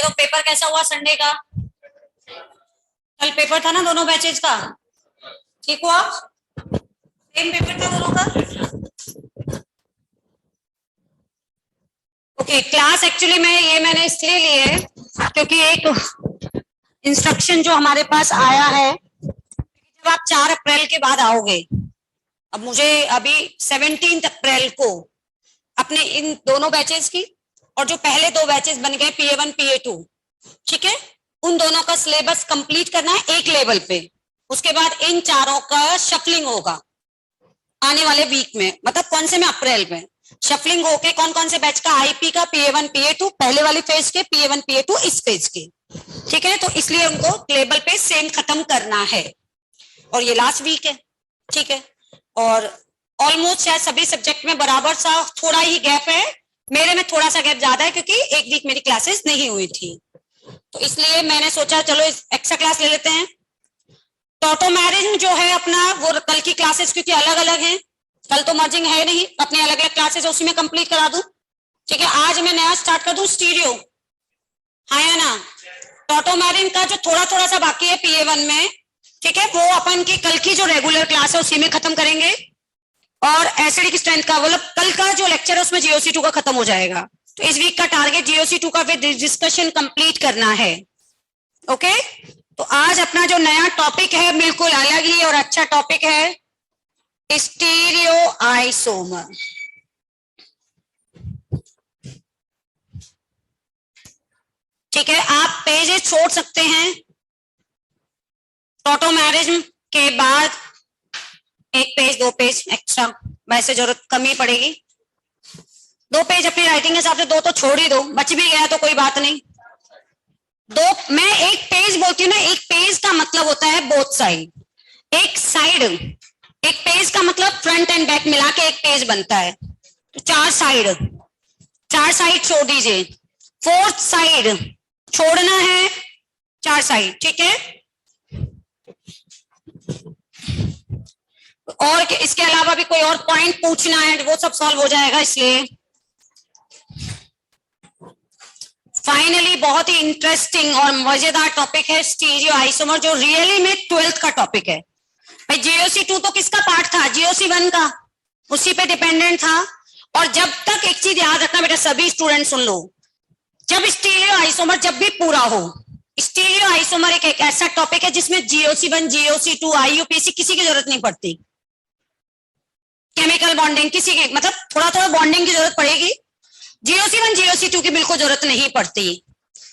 तो पेपर कैसा हुआ संडे का? कल पेपर था ना दोनों बैचेज का? ठीक हुआ? सेम पेपर था दोनों का? ओके, क्लास एक्चुअली मैंने इसलिए ली है क्योंकि एक इंस्ट्रक्शन जो हमारे पास आया है, जब आप 4 अप्रैल के बाद आओगे, अब मुझे अभी 17 अप्रैल को अपने इन दोनों बैचेस की और जो पहले 2 बैचेस बन गए PA1 PA2, ठीक है, उन दोनों का सिलेबस कंप्लीट करना है एक लेवल पे। उसके बाद इन चारों का शफलिंग होगा आने वाले वीक में, मतलब कौन से में, अप्रैल में शफलिंग होके कौन कौन से बैच का, आईपी का, PA1 PA2 पहले वाली फेज के, PA1 PA2 इस फेज के, ठीक है। तो इसलिए उनको लेवल पे सेम खत्म करना है और ये लास्ट वीक है, ठीक है। और ऑलमोस्ट शायद सभी सब्जेक्ट में बराबर सा थोड़ा ही गैप है, मेरे में थोड़ा सा गैप ज्यादा है क्योंकि एक वीक मेरी क्लासेस नहीं हुई थी, तो इसलिए मैंने सोचा चलो एक्स्ट्रा क्लास ले लेते हैं। टॉटोमेरिज्म जो है अपना, वो कल की क्लासेस क्योंकि अलग अलग हैं, कल तो मर्जिंग है नहीं, अपने अलग अलग क्लासेस उसी में कंप्लीट करा दूं, ठीक है। आज मैं नया स्टार्ट कर दूं स्टीरियो, हाँ या ना। टॉटोमेरिज्म का जो थोड़ा थोड़ा सा बाकी है PA1 में, ठीक है, वो अपन की कल की जो रेगुलर क्लास है उसी में खत्म करेंगे। और एसिडिक स्ट्रेंथ का मतलब कल का जो लेक्चर है उसमें GOC2 का खत्म हो जाएगा, तो इस वीक का टारगेट GOC2 का फिर डिस्कशन कंप्लीट करना है, ओके। तो आज अपना जो नया टॉपिक है बिल्कुल अलग ही और अच्छा टॉपिक है, स्टीरियो आइसोमर। ठीक है, आप पेजेस छोड़ सकते हैं, टॉटोमेरिज्म के बाद 1 पेज 2 पेज एक्स्ट्रा, वैसे जरूरत कम ही पड़ेगी। 2 पेज अपनी राइटिंग के हिसाब से 2 तो छोड़ ही दो, बच भी गया तो कोई बात नहीं। 2, मैं 1 पेज बोलती हूँ ना, 1 पेज का मतलब होता है बोथ साइड, एक साइड, एक पेज का मतलब फ्रंट एंड बैक मिला के 1 पेज बनता है, तो 4 साइड छोड़ दीजिए, 4th साइड छोड़ना है, 4 साइड, ठीक है। और इसके अलावा भी कोई और पॉइंट पूछना है वो सब सॉल्व हो जाएगा। इसलिए फाइनली बहुत ही इंटरेस्टिंग और मजेदार टॉपिक है स्टीरियो आइसोमर, जो रियली में 12th का टॉपिक है। भाई GOC2 तो किसका पार्ट था, GOC1 का, उसी पे डिपेंडेंट था। और जब तक एक चीज याद रखना बेटा, सभी स्टूडेंट सुन लो, जब स्टीरियो आइसोमर जब भी पूरा हो, स्टीरियो आइसोमर एक ऐसा टॉपिक है जिसमें GOC1 GOC2 IUPAC किसी की जरूरत नहीं पड़ती, केमिकल बॉन्डिंग किसी की, मतलब थोड़ा थोड़ा बॉन्डिंग की जरूरत पड़ेगी, GOC1 GOC2 की बिल्कुल जरूरत नहीं पड़ती।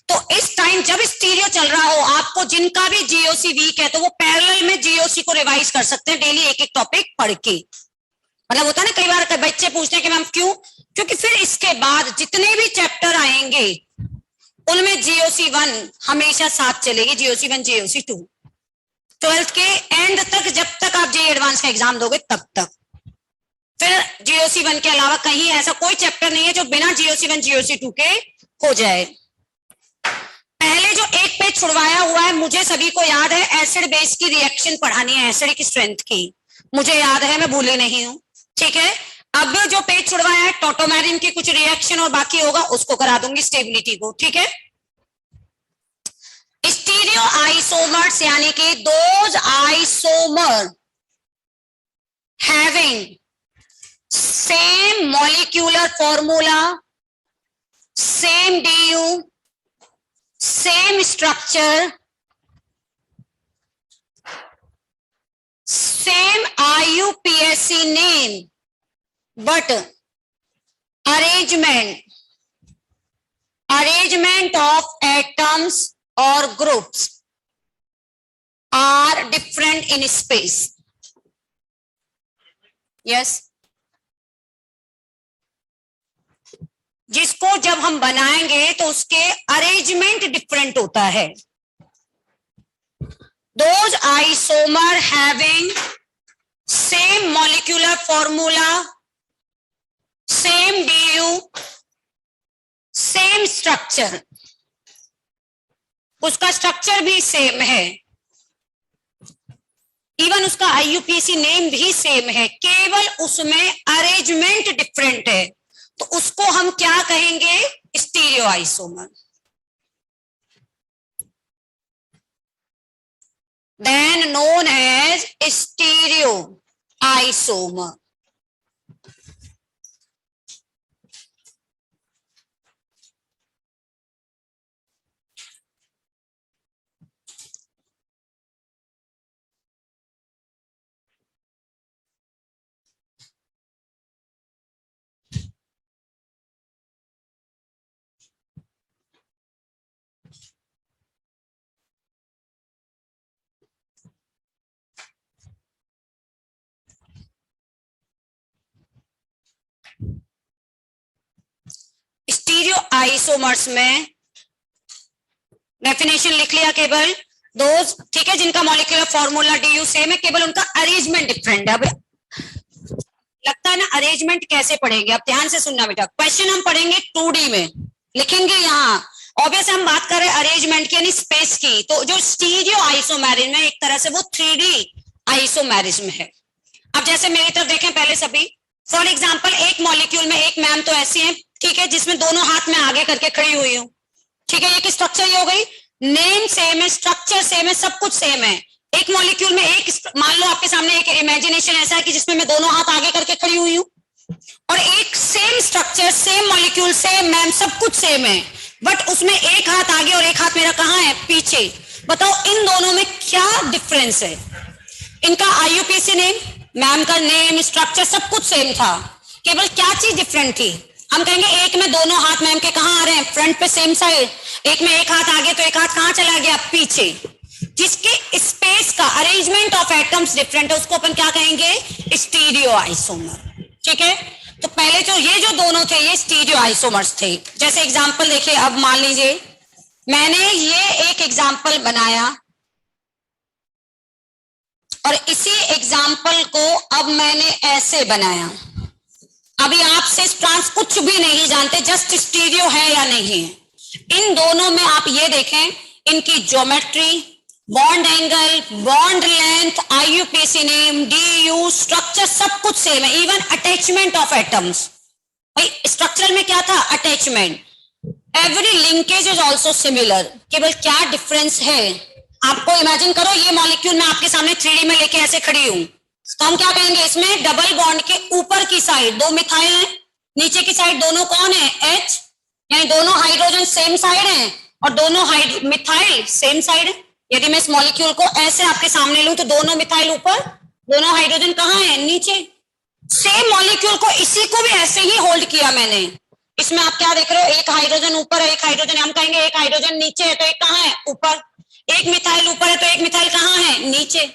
तो इस टाइम जब स्टीरियो चल रहा हो, आपको जिनका भी GOC वीक है तो वो पैरेलल में GOC को रिवाइज कर सकते हैं, डेली एक एक टॉपिक पढ़ के। मतलब होता है ना, कई बार बच्चे पूछते हैं कि मैम क्यों, क्योंकि फिर इसके बाद जितने भी चैप्टर आएंगे उनमें GOC1 हमेशा साथ चलेगी, GOC1 GOC2 12th के एंड तक, जब तक आप JEE एडवांस का एग्जाम दोगे तब तक। फिर GOC1 के अलावा कहीं ऐसा कोई चैप्टर नहीं है जो बिना GOC1 GOC2 के हो जाए। पहले जो 1 पेज छुड़वाया हुआ है, मुझे सभी को याद है, एसिड बेस की रिएक्शन पढ़ानी है, एसिड की स्ट्रेंथ की, मुझे याद है, मैं भूली नहीं हूं, ठीक है। अब जो पेज छुड़वाया है टॉटोमेरिज्म की कुछ रिएक्शन और बाकी होगा उसको करा दूंगी, स्टेबिलिटी को, ठीक है। स्टीरियो आइसोमर्स यानी कि those isomer having same molecular formula, same DU, same structure, same IUPAC name, but arrangement of atoms or groups are different in space. Yes, जिसको जब हम बनाएंगे तो उसके अरेंजमेंट डिफरेंट होता है। Those isomer having same molecular formula, same DU, same structure, उसका structure भी सेम है, इवन उसका IUPAC नेम भी सेम है, केवल उसमें अरेंजमेंट डिफरेंट है, तो उसको हम क्या कहेंगे, stereo isomer. then known as stereoisomer. Stereo isomers में डेफिनेशन लिख लिया केवल दोस्त, ठीक है, जिनका मॉलिक्यूलर फॉर्मूला DU सेम है, केवल उनका अरेंजमेंट डिफरेंट है। अब लगता है ना अरेंजमेंट कैसे पढ़ेंगे, अब ध्यान से सुनना बेटा, क्वेश्चन हम पढ़ेंगे 2D में लिखेंगे। यहाँ ऑब्वियस हम बात कर रहे हैं अरेंजमेंट की यानी स्पेस की, तो जो स्टीरियो आइसोमेरिज्म है एक तरह से वो 3D आइसोमेरिज्म है। अब जैसे मेरी तरफ देखें पहले सभी, फॉर एग्जाम्पल एक मॉलिक्यूल में एक मैम तो ऐसी है, ठीक है, जिसमें दोनों हाथ में आगे करके खड़ी हुई हूँ, ठीक है, ये स्ट्रक्चर ये हो गई, नेम सेम है, स्ट्रक्चर सेम है, सब कुछ सेम है। एक मॉलिक्यूल में एक, मान लो आपके सामने एक इमेजिनेशन ऐसा है कि जिसमें मैं दोनों हाथ आगे करके खड़ी हुई हूँ, और एक same structure, same molecule, same ma'am, सब कुछ सेम है, बट उसमें एक हाथ आगे और एक हाथ मेरा कहाँ है, पीछे। बताओ इन दोनों में क्या डिफरेंस है? इनका IUPAC नेम, मैम का नेम, स्ट्रक्चर सब कुछ सेम था, केवल क्या चीज डिफरेंट थी? हम कहेंगे एक में दोनों हाथ मैम के कहाँ आ रहे हैं, फ्रंट पे सेम साइड, एक में एक हाथ आगे तो एक हाथ कहाँ चला गया, पीछे। जिसके स्पेस का अरेंजमेंट ऑफ एटम्स डिफरेंट है उसको अपन क्या कहेंगे, स्टीरियो आइसोमर। ठीक है, तो पहले जो ये जो दोनों थे ये स्टीरियो आइसोमर्स थे। जैसे एग्जांपल देखिए, अब मान लीजिए मैंने ये एक एग्जांपल बनाया और इसी एग्जांपल को अब मैंने ऐसे बनाया। अभी आप सिस ट्रांस कुछ भी नहीं जानते, जस्ट स्टीरियो है या नहीं है। इन दोनों में आप ये देखें, इनकी geometry, bond angle, bond length, IUPAC name, DU, structure सब कुछ सेम है, इवन अटैचमेंट ऑफ एटम्स। भाई स्ट्रक्चर में क्या था, attachment. Every linkage is also similar. केवल क्या डिफरेंस है, आपको इमेजिन करो ये मॉलिक्यूल मैं आपके सामने 3D में लेके ऐसे खड़ी हूं, तो हम क्या कहेंगे, इसमें डबल बॉन्ड के ऊपर की साइड दो मिथाइल हैं, नीचे की साइड दोनों कौन है, H, यानी दोनों हाइड्रोजन सेम साइड हैं और दोनों मिथाइल सेम साइड है। यदि मैं इस मॉलिक्यूल को ऐसे आपके सामने लूं तो दोनों मिथाइल ऊपर, दोनों हाइड्रोजन कहाँ है, नीचे। सेम मॉलिक्यूल को इसी को भी ऐसे ही होल्ड किया मैंने। इसमें आप क्या देख रहे हो, एक हाइड्रोजन ऊपर है, एक हाइड्रोजन, हम कहेंगे एक हाइड्रोजन नीचे है तो एक कहाँ है, ऊपर। एक मिथाइल ऊपर है तो एक मिथाइल कहाँ है, नीचे।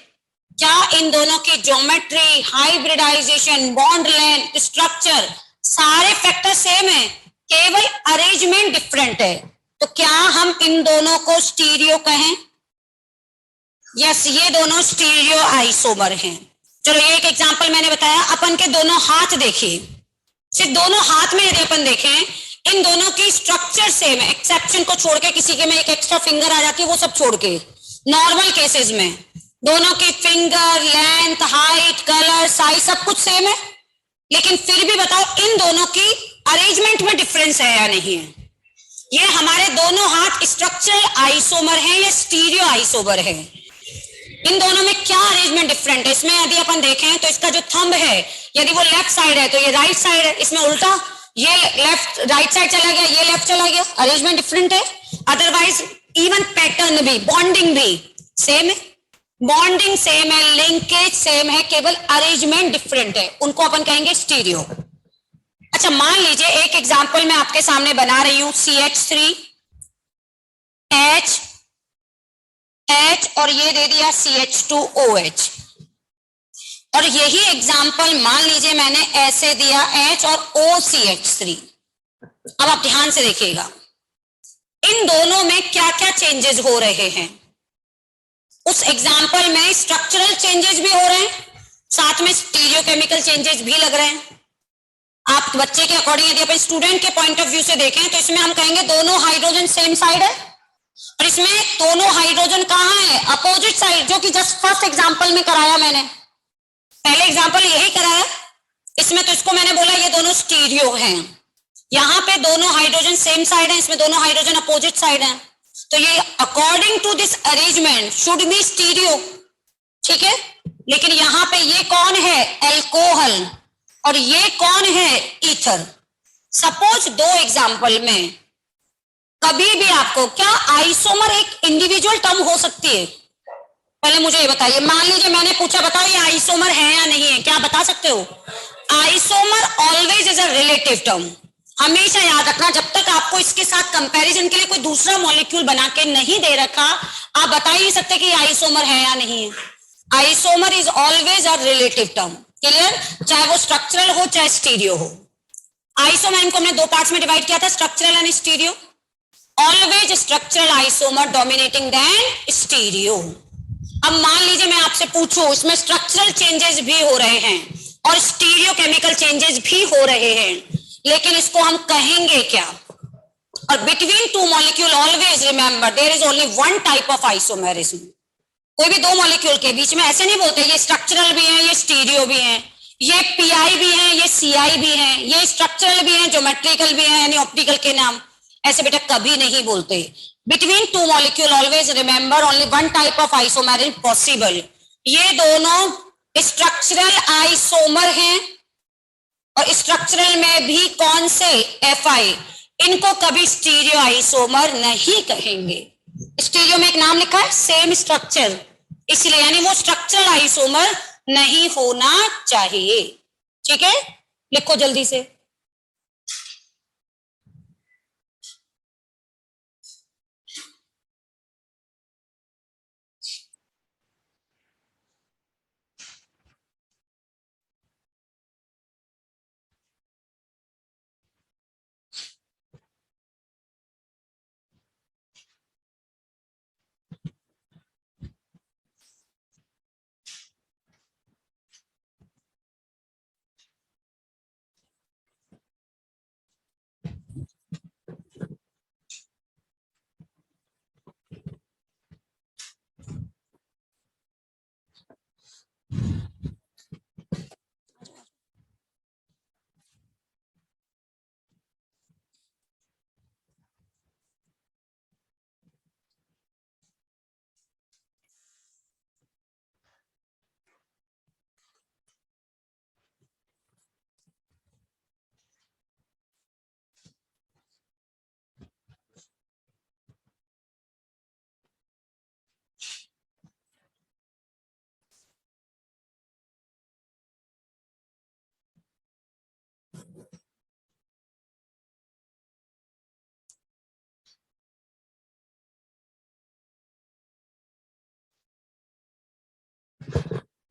क्या इन दोनों की geometry, hybridization, bond length, structure सारे फैक्टर सेम है, केवल अरेंजमेंट डिफरेंट है। तो क्या हम इन दोनों को स्टीरियो कहें? यस, ये दोनों स्टीरियो आइसोमर हैं। चलो ये एक एग्जांपल मैंने बताया। अपन के दोनों हाथ देखिए, सिर्फ दोनों हाथ में यदि अपन देखें, इन दोनों की स्ट्रक्चर सेम है, एक्सेप्शन को छोड़ के, किसी के में एक एक्स्ट्रा फिंगर आ जाती है वो सब छोड़ के। नॉर्मल केसेस में दोनों की finger length, height, colour, size सब कुछ सेम है, लेकिन फिर भी बताओ इन दोनों की अरेंजमेंट में डिफरेंस है या नहीं है? ये हमारे दोनों हाथ स्ट्रक्चरल आइसोमर है या स्टीरियो आइसोमर है? इन दोनों में क्या अरेंजमेंट डिफरेंट है? इसमें यदि अपन देखें तो इसका जो थंब है, यदि वो लेफ्ट साइड है तो ये राइट साइड है, इसमें उल्टा, ये लेफ्ट राइट साइड चला गया, ये लेफ्ट चला गया, अरेंजमेंट डिफरेंट है। अदरवाइज इवन पैटर्न भी, बॉन्डिंग भी सेम है, बॉन्डिंग सेम है, लिंकेज सेम है, केवल अरेंजमेंट डिफरेंट है, उनको अपन कहेंगे स्टीरियो। अच्छा मान लीजिए एक एग्जांपल मैं आपके सामने बना रही हूं, CH3 H H और ये दे दिया CH2OH, और यही एग्जांपल मान लीजिए मैंने ऐसे दिया H और OCH3। अब आप ध्यान से देखिएगा इन दोनों में क्या क्या चेंजेस हो रहे हैं। उस एग्जांपल में स्ट्रक्चरल चेंजेस भी हो रहे हैं, साथ में स्टीरियोकेमिकल चेंजेस भी लग रहे हैं। आप बच्चे के अकॉर्डिंग यदि अपन स्टूडेंट के पॉइंट ऑफ व्यू से देखें तो इसमें हम कहेंगे दोनों हाइड्रोजन सेम साइड है, और इसमें दोनों हाइड्रोजन कहाँ है, अपोजिट साइड, जो कि जस्ट फर्स्ट एग्जांपल में कराया मैंने, पहले एग्जांपल यही कराया। इसमें तो इसको मैंने बोला ये दोनों स्टीरियो हैं, यहाँ पे दोनों हाइड्रोजन सेम साइड है, इसमें दोनों हाइड्रोजन अपोजिट साइड है, तो ये according to this arrangement should be stereo. ठीक है। लेकिन यहां पे ये कौन है, एल्कोहल, और ये कौन है, ईथर। सपोज दो एग्जाम्पल में कभी भी आपको, क्या आइसोमर एक इंडिविजुअल टर्म हो सकती है? पहले मुझे ये बताइए, मान लीजिए मैंने पूछा बताओ ये आइसोमर है या नहीं है, क्या बता सकते हो? Isomer always is a relative term. हमेशा याद रखना, जब तक आपको इसके साथ कंपैरिजन के लिए कोई दूसरा मॉलिक्यूल बना के नहीं दे रखा, आप बता ही नहीं सकते कि आइसोमर है या नहीं है। Isomer is always a relative term. Clear? चाहे वो स्ट्रक्चरल हो चाहे स्टीरियो हो। आइसोमर को हमने दो पार्ट्स में डिवाइड किया था, structural and stereo. Always structural isomer dominating than stereo. अब मान लीजिए मैं आपसे पूछूं, इसमें स्ट्रक्चरल चेंजेस भी हो रहे हैं और स्टीरियो केमिकल चेंजेस भी हो रहे हैं, लेकिन इसको हम कहेंगे क्या? और between two molecule always remember there is only one type of isomerism. कोई भी दो मॉलिक्यूल के बीच में ऐसे नहीं बोलते ये स्ट्रक्चरल भी है, ये स्टीरियो भी है, ये पीआई भी है, ये सीआई भी है, ये स्ट्रक्चरल भी है, ज्योमेट्रिकल भी है, यानी ऑप्टिकल के नाम। ऐसे बेटा कभी नहीं बोलते। Between two molecule always remember only one type of isomer is possible. ये दोनों स्ट्रक्चरल आइसोमर हैं, और स्ट्रक्चरल में भी कौन से, एफ आई। इनको कभी स्टीरियो आइसोमर नहीं कहेंगे। स्टीरियो में एक नाम लिखा है, सेम स्ट्रक्चर, इसलिए यानी वो स्ट्रक्चरल आइसोमर नहीं होना चाहिए। ठीक है, लिखो जल्दी से।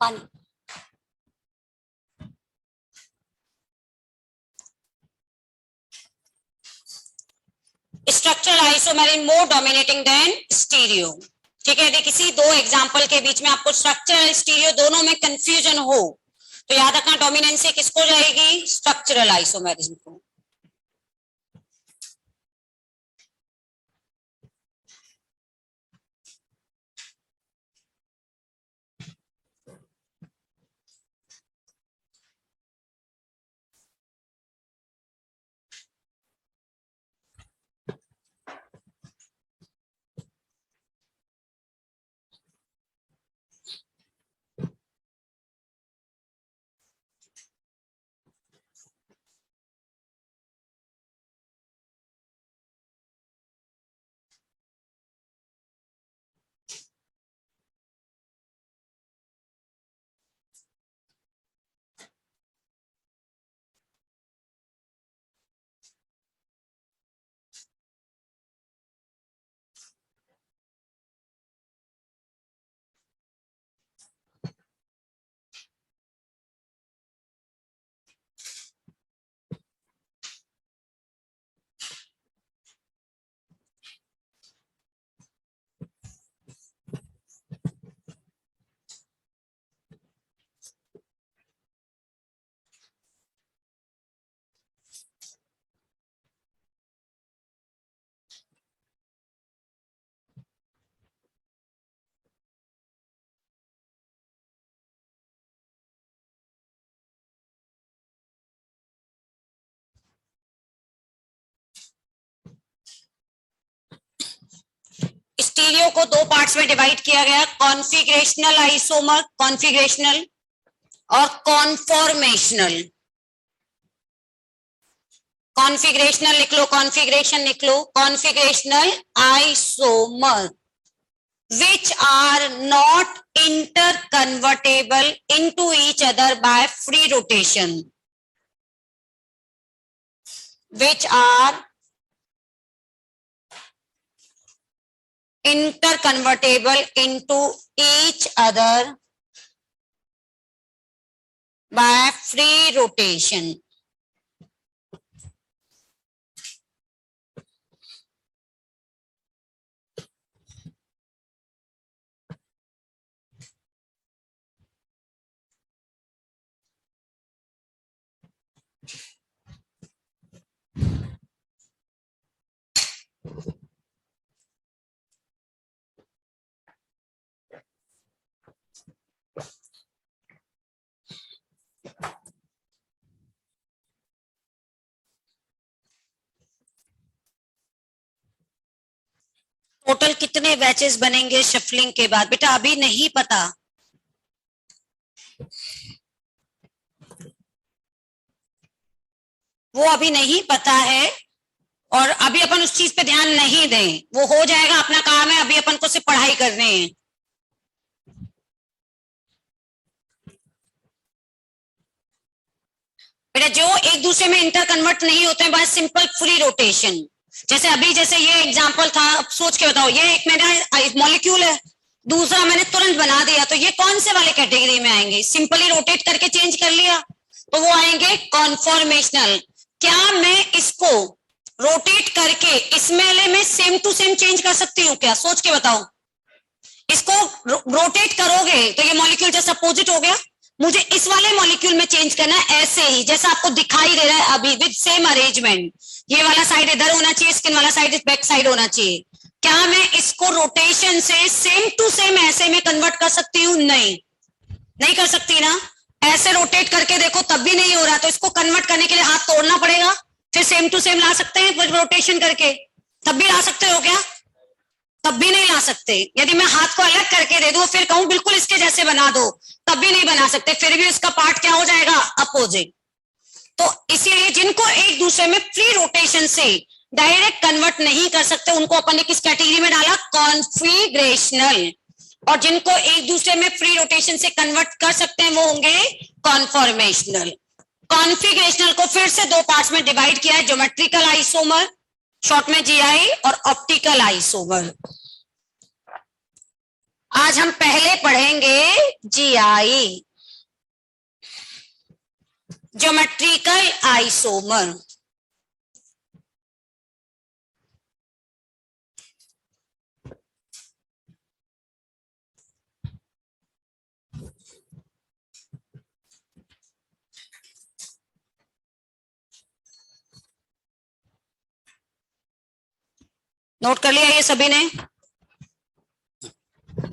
पानी। स्ट्रक्चरल आइसोमर इन मोर डोमिनेटिंग देन स्टीरियो। ठीक है, यदि किसी दो एग्जाम्पल के बीच में आपको स्ट्रक्चरल स्टीरियो दोनों में कंफ्यूजन हो, तो याद रखना डोमिनेंसी किसको जाएगी, स्ट्रक्चरल आइसोमेरिज्म को। स्टीरियो को दो पार्ट्स में डिवाइड किया गया, कॉन्फिगरेशनल आइसोमर, कॉन्फिगरेशनल और कॉन्फॉर्मेशनल। कॉन्फिगरेशनल लिख लो, कॉन्फिगरेशन लिख लो, configurational isomer which are not interconvertible into each other by free rotation, which are interconvertible into each other by free rotation. Total कितने बैचेस बनेंगे शफलिंग के बाद? बेटा अभी नहीं पता, वो अभी नहीं पता है और अभी अपन उस चीज पे ध्यान नहीं दें, वो हो जाएगा, अपना काम है, अभी अपन को सिर्फ पढ़ाई करने हैं। बेटा जो एक दूसरे में इंटर कन्वर्ट नहीं होते हैं बाय सिंपल फ्री रोटेशन, जैसे अभी जैसे ये एग्जांपल था, अब सोच के बताओ, ये एक मेरा मॉलिक्यूल है, दूसरा मैंने तुरंत बना दिया, तो ये कौन से वाले कैटेगरी में आएंगे? सिंपली रोटेट करके चेंज कर लिया तो वो आएंगे कॉन्फॉर्मेशनल। क्या मैं इसको रोटेट करके इसमें में सेम टू सेम चेंज कर सकती हूँ क्या? सोच के बताओ। इसको रोटेट करोगे तो ये मॉलिक्यूल जैसा अपोजिट हो गया, मुझे इस वाले मॉलिक्यूल में चेंज करना है ऐसे ही जैसा आपको दिखाई दे रहा है अभी, विद सेम अरेंजमेंट। ये वाला साइड इधर होना चाहिए, स्किन वाला साइड बैक साइड होना चाहिए। क्या मैं इसको रोटेशन से सेम टू सेम ऐसे में कन्वर्ट कर सकती हूँ? नहीं, नहीं कर सकती ना। ऐसे रोटेट करके देखो तब भी नहीं हो रहा, तो इसको कन्वर्ट करने के लिए हाथ तोड़ना पड़ेगा, फिर सेम टू सेम ला सकते हैं रोटेशन करके, तब भी ला सकते हो क्या? तब भी नहीं ला सकते। यदि मैं हाथ को अलग करके दे दूं फिर कहूं बिल्कुल इसके जैसे बना दो, तब भी नहीं बना सकते, फिर भी इसका पार्ट क्या हो जाएगा? अपोजिट। तो इसीलिए जिनको एक दूसरे में फ्री रोटेशन से डायरेक्ट कन्वर्ट नहीं कर सकते उनको अपन ने किस कैटेगरी में डाला? कॉन्फिगरेशनल। और जिनको एक दूसरे में फ्री रोटेशन से कन्वर्ट कर सकते हैं वो होंगे कॉन्फॉर्मेशनल। कॉन्फिगरेशनल को फिर से दो पार्ट्स में डिवाइड किया है, ज्योमेट्रिकल आइसोमर, शॉर्ट में जीआई, और ऑप्टिकल आइसोमर। आज हम पहले पढ़ेंगे जीआई, ज्योमेट्रिकल आइसोमर। नोट कर लिया ये सभी ने?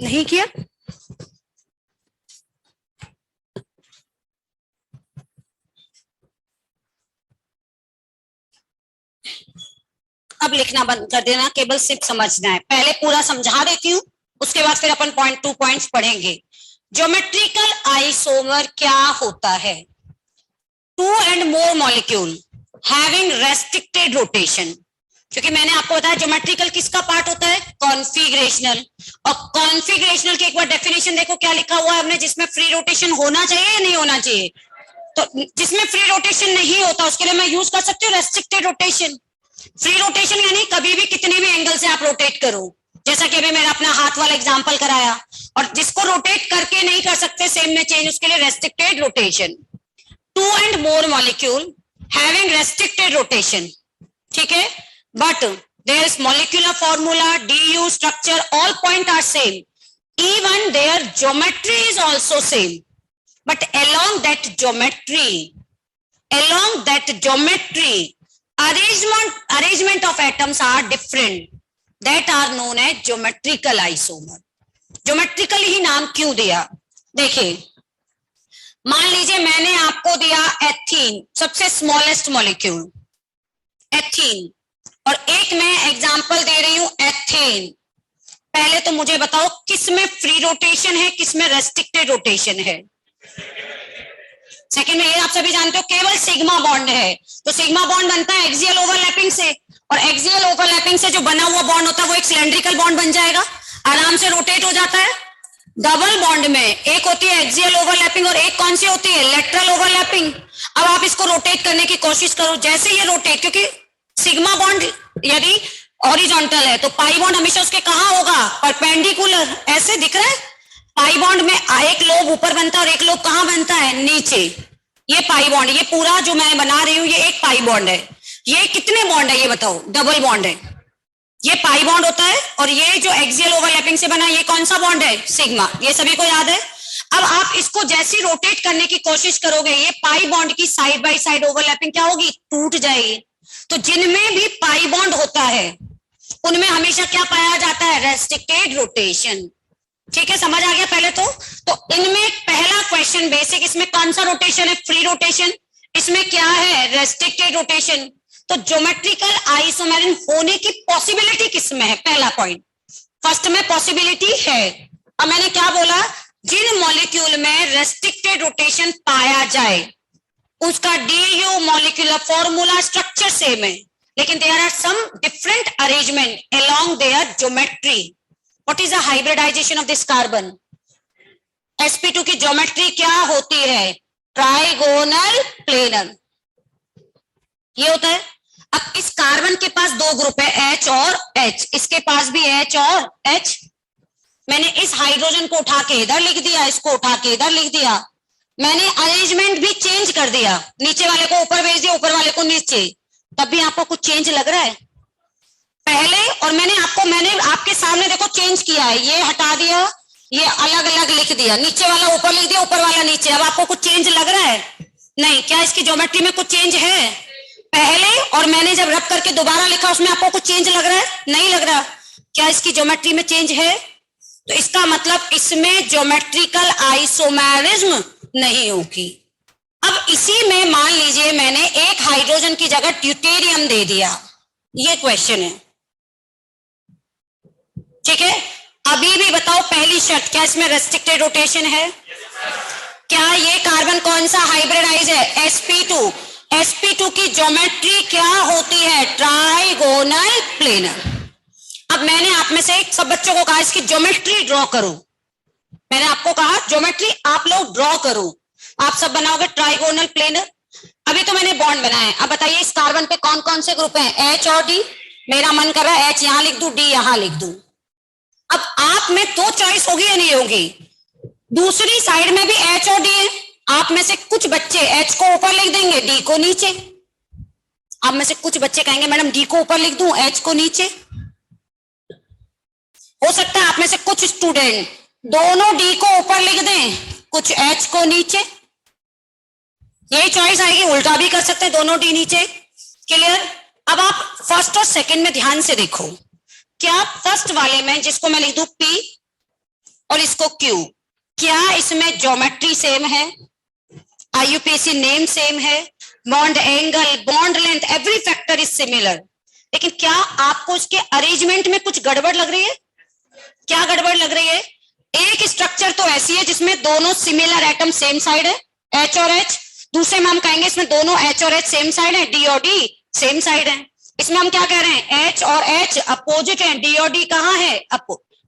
नहीं किया? अब लिखना बंद कर देना, केवल सिर्फ समझना है। पहले पूरा समझा देती हूँ, उसके बाद फिर अपन पॉइंट टू पॉइंट्स पढ़ेंगे। ज्योमेट्रिकल आइसोमर क्या होता है? Two and more molecule having restricted rotation. क्योंकि मैंने आपको बताया ज्योमेट्रिकल किसका पार्ट होता है? कॉन्फिगरेशनल। और कॉन्फिगरेशनल की एक बार डेफिनेशन देखो क्या लिखा हुआ है हमने, जिसमें फ्री रोटेशन होना चाहिए या नहीं होना चाहिए? तो जिसमें फ्री रोटेशन नहीं होता उसके लिए मैं यूज कर सकती हूँ रेस्ट्रिक्टेड रोटेशन। फ्री रोटेशन यानी कभी भी कितने भी एंगल से आप रोटेट करो, जैसा कि अभी मैंने अपना हाथ वाला एग्जांपल कराया। और जिसको रोटेट करके नहीं कर सकते सेम में चेंज, उसके लिए restricted rotation. Two and more molecule having restricted rotation, ठीक है, but there is molecular formula, du, structure, all point are same, even their geometry is also same, but along that geometry arrangement of atoms are different, that are known as geometrical isomer. geometrical ही नाम क्यों दिया? देखिए, मान लीजिए मैंने आपको दिया ethene, सबसे स्मॉलेस्ट मॉलिक्यूल एथीन, और एक मैं एग्जांपल दे रही हूं एथेन। पहले तो मुझे बताओ किसमें फ्री रोटेशन है, किसमें रेस्ट्रिक्टेड रोटेशन है? सेकंड में ये आप सभी जानते हो केवल सिग्मा बॉन्ड है। तो सिग्मा बॉन्ड बनता है एक्सियल ओवरलैपिंग से, और एक्सियल ओवरलैपिंग से जो बना हुआ बॉन्ड होता है वो एक सिलेंड्रिकल बॉन्ड बन जाएगा, आराम से रोटेट हो जाता है। डबल बॉन्ड में एक होती है एक्सियल ओवरलैपिंग और एक कौन सी होती है, लेटरल ओवरलैपिंग। अब आप इसको रोटेट करने की कोशिश करो, जैसे ये रोटेट, क्योंकि सिग्मा बॉन्ड यदि हॉरिजॉन्टल है तो पाई बॉन्ड हमेशा उसके कहां होगा, परपेंडिकुलर। ऐसे दिख रहा है, पाई बॉन्ड में एक लोब ऊपर बनता है और एक लोब कहां बनता है, नीचे। ये पाई बॉन्ड, ये पूरा जो मैं बना रही हूं ये एक पाई बॉन्ड है। ये कितने बॉन्ड है ये बताओ, डबल बॉन्ड है। ये पाई बॉन्ड होता है और ये जो एक्सियल ओवरलैपिंग से बना ये कौन सा बॉन्ड है, सिग्मा। ये सभी को याद है। अब आप इसको जैसे रोटेट करने की कोशिश करोगे ये पाई बॉन्ड की साइड बाय साइड ओवरलैपिंग क्या होगी, टूट जाएगी। तो जिनमें भी पाई बॉन्ड होता है उनमें हमेशा क्या पाया जाता है, रेस्ट्रिक्टेड रोटेशन। ठीक है, समझ आ गया पहले तो इनमें पहला क्वेश्चन बेसिक, इसमें कौन सा रोटेशन है, फ्री रोटेशन। इसमें क्या है, रेस्ट्रिक्टेड रोटेशन। तो ज्योमेट्रिकल आइसोमेरिज्म होने की पॉसिबिलिटी किसमें है, पहला पॉइंट। फर्स्ट में पॉसिबिलिटी है। अब मैंने क्या बोला, जिन मॉलिक्यूल में रेस्ट्रिक्टेड रोटेशन पाया जाए उसका डीयू मॉलिक्यूलर फॉर्मूला स्ट्रक्चर सेम है, लेकिन there are some different arrangement along their geometry. What is the hybridization of this carbon? sp2 की ज्योमेट्री क्या होती है, ट्राइगोनल प्लेनर, ये होता है। अब इस कार्बन के पास दो ग्रुप है H और H, इसके पास भी H और H। मैंने इस हाइड्रोजन को उठा के इधर लिख दिया, इसको उठा के इधर लिख दिया, मैंने अरेंजमेंट भी चेंज कर दिया, नीचे वाले को ऊपर भेज दिया, ऊपर वाले को नीचे, तब भी आपको कुछ चेंज लग रहा है पहले। और मैंने आपके सामने देखो चेंज किया है, ये हटा दिया, ये अलग अलग लिख दिया, नीचे वाला ऊपर लिख दिया, ऊपर वाला नीचे। अब आपको कुछ चेंज लग रहा है? नहीं। क्या इसकी ज्योमेट्री में कुछ चेंज है पहले, और मैंने जब रब करके दोबारा लिखा उसमें आपको कुछ चेंज लग रहा है? नहीं लग रहा। क्या इसकी ज्योमेट्री में चेंज है? तो इसका मतलब इसमें ज्योमेट्रिकल आइसोमेरिज्म नहीं होगी। अब इसी में मान लीजिए मैंने एक हाइड्रोजन की जगह ड्यूटेरियम दे दिया, ये क्वेश्चन है। ठीक है, अभी भी बताओ पहली शर्त, क्या इसमें रेस्ट्रिक्टेड रोटेशन है? क्या ये कार्बन कौन सा हाइब्रिडाइज है, sp2। sp2 की ज्योमेट्री क्या होती है, ट्राइगोनल प्लेनर। अब मैंने आप में से सब बच्चों को कहा इसकी ज्योमेट्री ड्रॉ करो, मैंने आपको कहा ज्योमेट्री आप लोग ड्रॉ करो, आप सब बनाओगे ट्राइगोनल प्लेनर। अभी तो मैंने बॉन्ड बनाया है, अब बताइए इस कार्बन पे कौन कौन से ग्रुप हैं, H और D। मेरा मन कर रहा है H यहां लिख दूं, D यहां लिख दूं। अब आप में तो चॉइस होगी या नहीं होगी, दूसरी साइड में भी H और D है, आप में से कुछ बच्चे H को ऊपर लिख देंगे, D को नीचे। आप में से कुछ बच्चे कहेंगे मैडम D को ऊपर लिख दूं, H को नीचे। हो सकता है आप में से कुछ स्टूडेंट दोनों D को ऊपर लिख दें, कुछ H को नीचे। यही चॉइस आएगी, उल्टा भी कर सकते हैं, दोनों D नीचे। क्लियर? अब आप फर्स्ट और सेकंड में ध्यान से देखो, क्या फर्स्ट वाले में जिसको मैं लिख दूं P और इसको Q, क्या इसमें ज्योमेट्री सेम है, IUPAC नेम सेम है, bond angle, bond length, every factor is similar. लेकिन क्या आपको इसके अरेंजमेंट में कुछ गड़बड़ लग रही है? क्या गड़बड़ लग रही है? एक स्ट्रक्चर तो ऐसी है जिसमें दोनों सिमिलर एटम सेम साइड है, H और H। दूसरे में हम कहेंगे इसमें दोनों H और H सेम साइड है, D और D सेम साइड है। इसमें हम क्या कह रहे हैं, H और H अपोजिट है, D और D कहाँ है,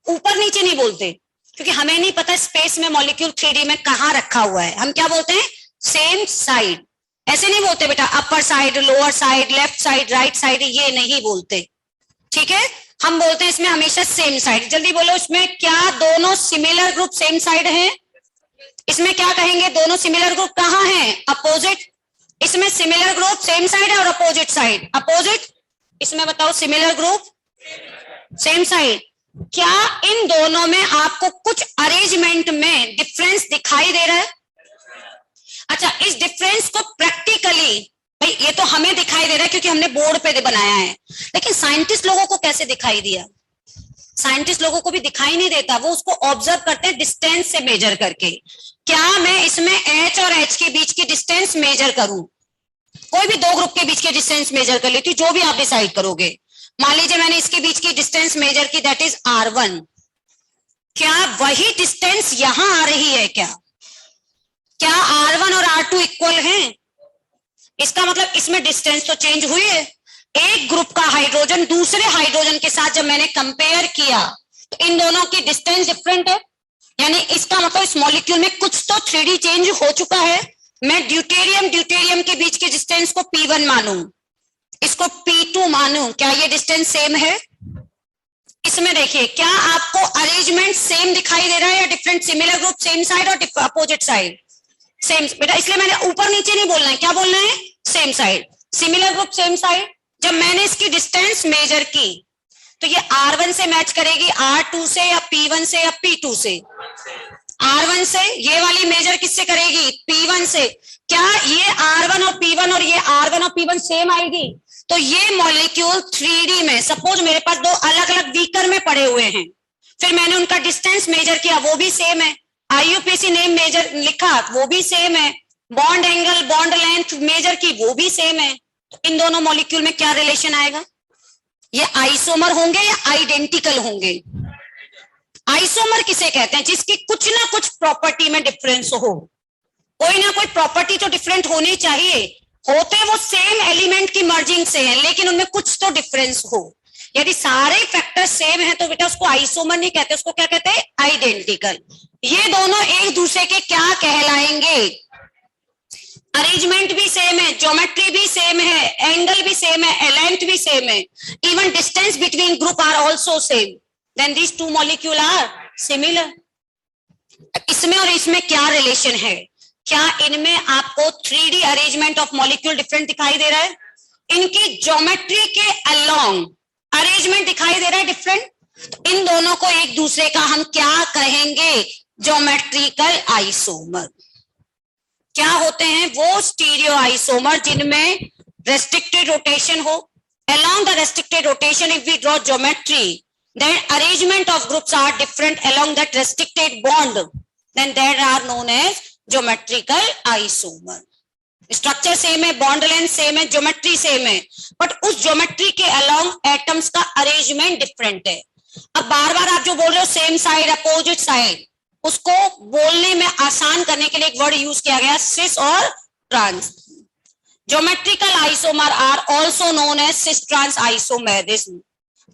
ऊपर नीचे नहीं बोलते, क्योंकि हमें नहीं पता स्पेस में मॉलिक्यूल 3D में कहाँ रखा हुआ है। हम क्या बोलते हैं, सेम साइड। ऐसे नहीं बोलते बेटा, upper side, lower side, left side, right side, ये नहीं बोलते। ठीक है, हम बोलते हैं इसमें हमेशा सेम साइड। जल्दी बोलो, इसमें क्या दोनों सिमिलर ग्रुप सेम साइड है? इसमें क्या कहेंगे, दोनों सिमिलर ग्रुप कहाँ हैं, अपोजिट। इसमें सिमिलर ग्रुप सेम साइड है और अपोजिट साइड, अपोजिट। इसमें बताओ सिमिलर ग्रुप सेम साइड। क्या इन दोनों में आपको कुछ अरेंजमेंट में डिफरेंस दिखाई दे रहा है? अच्छा, इस डिफरेंस को प्रैक्टिकली, भाई ये तो हमें दिखाई दे रहा है क्योंकि हमने बोर्ड पे बनाया है, लेकिन साइंटिस्ट लोगों को कैसे दिखाई दिया? साइंटिस्ट लोगों को भी दिखाई नहीं देता, वो उसको ऑब्जर्व करते हैं डिस्टेंस से मेजर करके। क्या मैं इसमें H और H के बीच की डिस्टेंस मेजर करूं, कोई भी दो ग्रुप के बीच के डिस्टेंस मेजर कर लेती हूँ, जो भी आप डिसाइड करोगे। मान लीजिए मैंने इसके बीच की डिस्टेंस मेजर की, दैट इज R1, क्या वही डिस्टेंस यहां आ रही है? क्या R1 और R2 इक्वल हैं? इसका मतलब इसमें डिस्टेंस तो चेंज हुई है। एक ग्रुप का हाइड्रोजन दूसरे हाइड्रोजन के साथ जब मैंने कंपेयर किया तो इन दोनों की डिस्टेंस डिफरेंट है, यानी इसका मतलब इस मॉलिक्यूल में कुछ तो 3D चेंज हो चुका है। मैं ड्यूटेरियम के बीच के डिस्टेंस को P1 मानूं, इसको P2 मानूं, क्या ये डिस्टेंस सेम है? इसमें देखिए, क्या आपको अरेंजमेंट सेम दिखाई दे रहा है या different? Similar group same side और अपोजिट साइड सेम। बेटा इसलिए मैंने ऊपर नीचे नहीं बोलना है, क्या बोलना है? Same side, similar group same side. जब मैंने इसकी डिस्टेंस मेजर की तो ये R1 से मैच करेगी, R2 से या P1 से या P2 से? R1 से। ये वाली मेजर किससे करेगी? P1 से। क्या ये R1 और P1 और ये R1 और P1 सेम आएगी? तो ये मॉलिक्यूल 3D में, सपोज मेरे पास दो अलग अलग बीकर में पड़े हुए हैं, फिर मैंने उनका डिस्टेंस मेजर किया, वो भी सेम है। IUPAC नेम मेजर लिखा, वो भी सेम है। Bond angle, bond length major की, वो भी सेम है। तो इन दोनों मॉलिक्यूल में क्या रिलेशन आएगा? ये आइसोमर होंगे या आइडेंटिकल होंगे? आइसोमर किसे कहते हैं? जिसकी कुछ ना कुछ प्रॉपर्टी में डिफरेंस हो। कोई ना कोई प्रॉपर्टी तो डिफरेंट होनी चाहिए। होते वो सेम एलिमेंट की मर्जिंग से है, लेकिन उनमें कुछ तो डिफरेंस हो। यदि सारे फैक्टर सेम है तो बेटा उसको आइसोमर नहीं कहते, उसको क्या कहते हैं? आइडेंटिकल। ये दोनों एक दूसरे के क्या कहलाएंगे? अरेंजमेंट भी सेम है, ज्योमेट्री भी सेम है, एंगल भी सेम है, लेंथ भी सेम है, even distance between group are also same, then these two molecule are similar. इसमें और इसमें क्या रिलेशन है? क्या इनमें आपको 3D arrangement of molecule different दिखाई दे रहा है? इनकी ज्योमेट्री के अलोंग अरेंजमेंट दिखाई दे रहा है डिफरेंट? तो इन दोनों को एक दूसरे का हम क्या कहेंगे? Geometrical isomer. क्या होते हैं वो? स्टीरियो आइसोमर, जिनमें रेस्ट्रिक्टेड रोटेशन हो। along the restricted rotation, if we draw geometry, then arrangement of groups are different along that restricted bond, then they are known as geometrical isomer. Structure same है, bond length same है, geometry same है, but उस geometry के along atoms का arrangement different है। अब बार बार आप जो बोल रहे हो सेम साइड, अपोजिट साइड, उसको बोलने में आसान करने के लिए एक वर्ड यूज किया गया, सिस और trans. Geometrical isomer are also known as cis trans isomerism.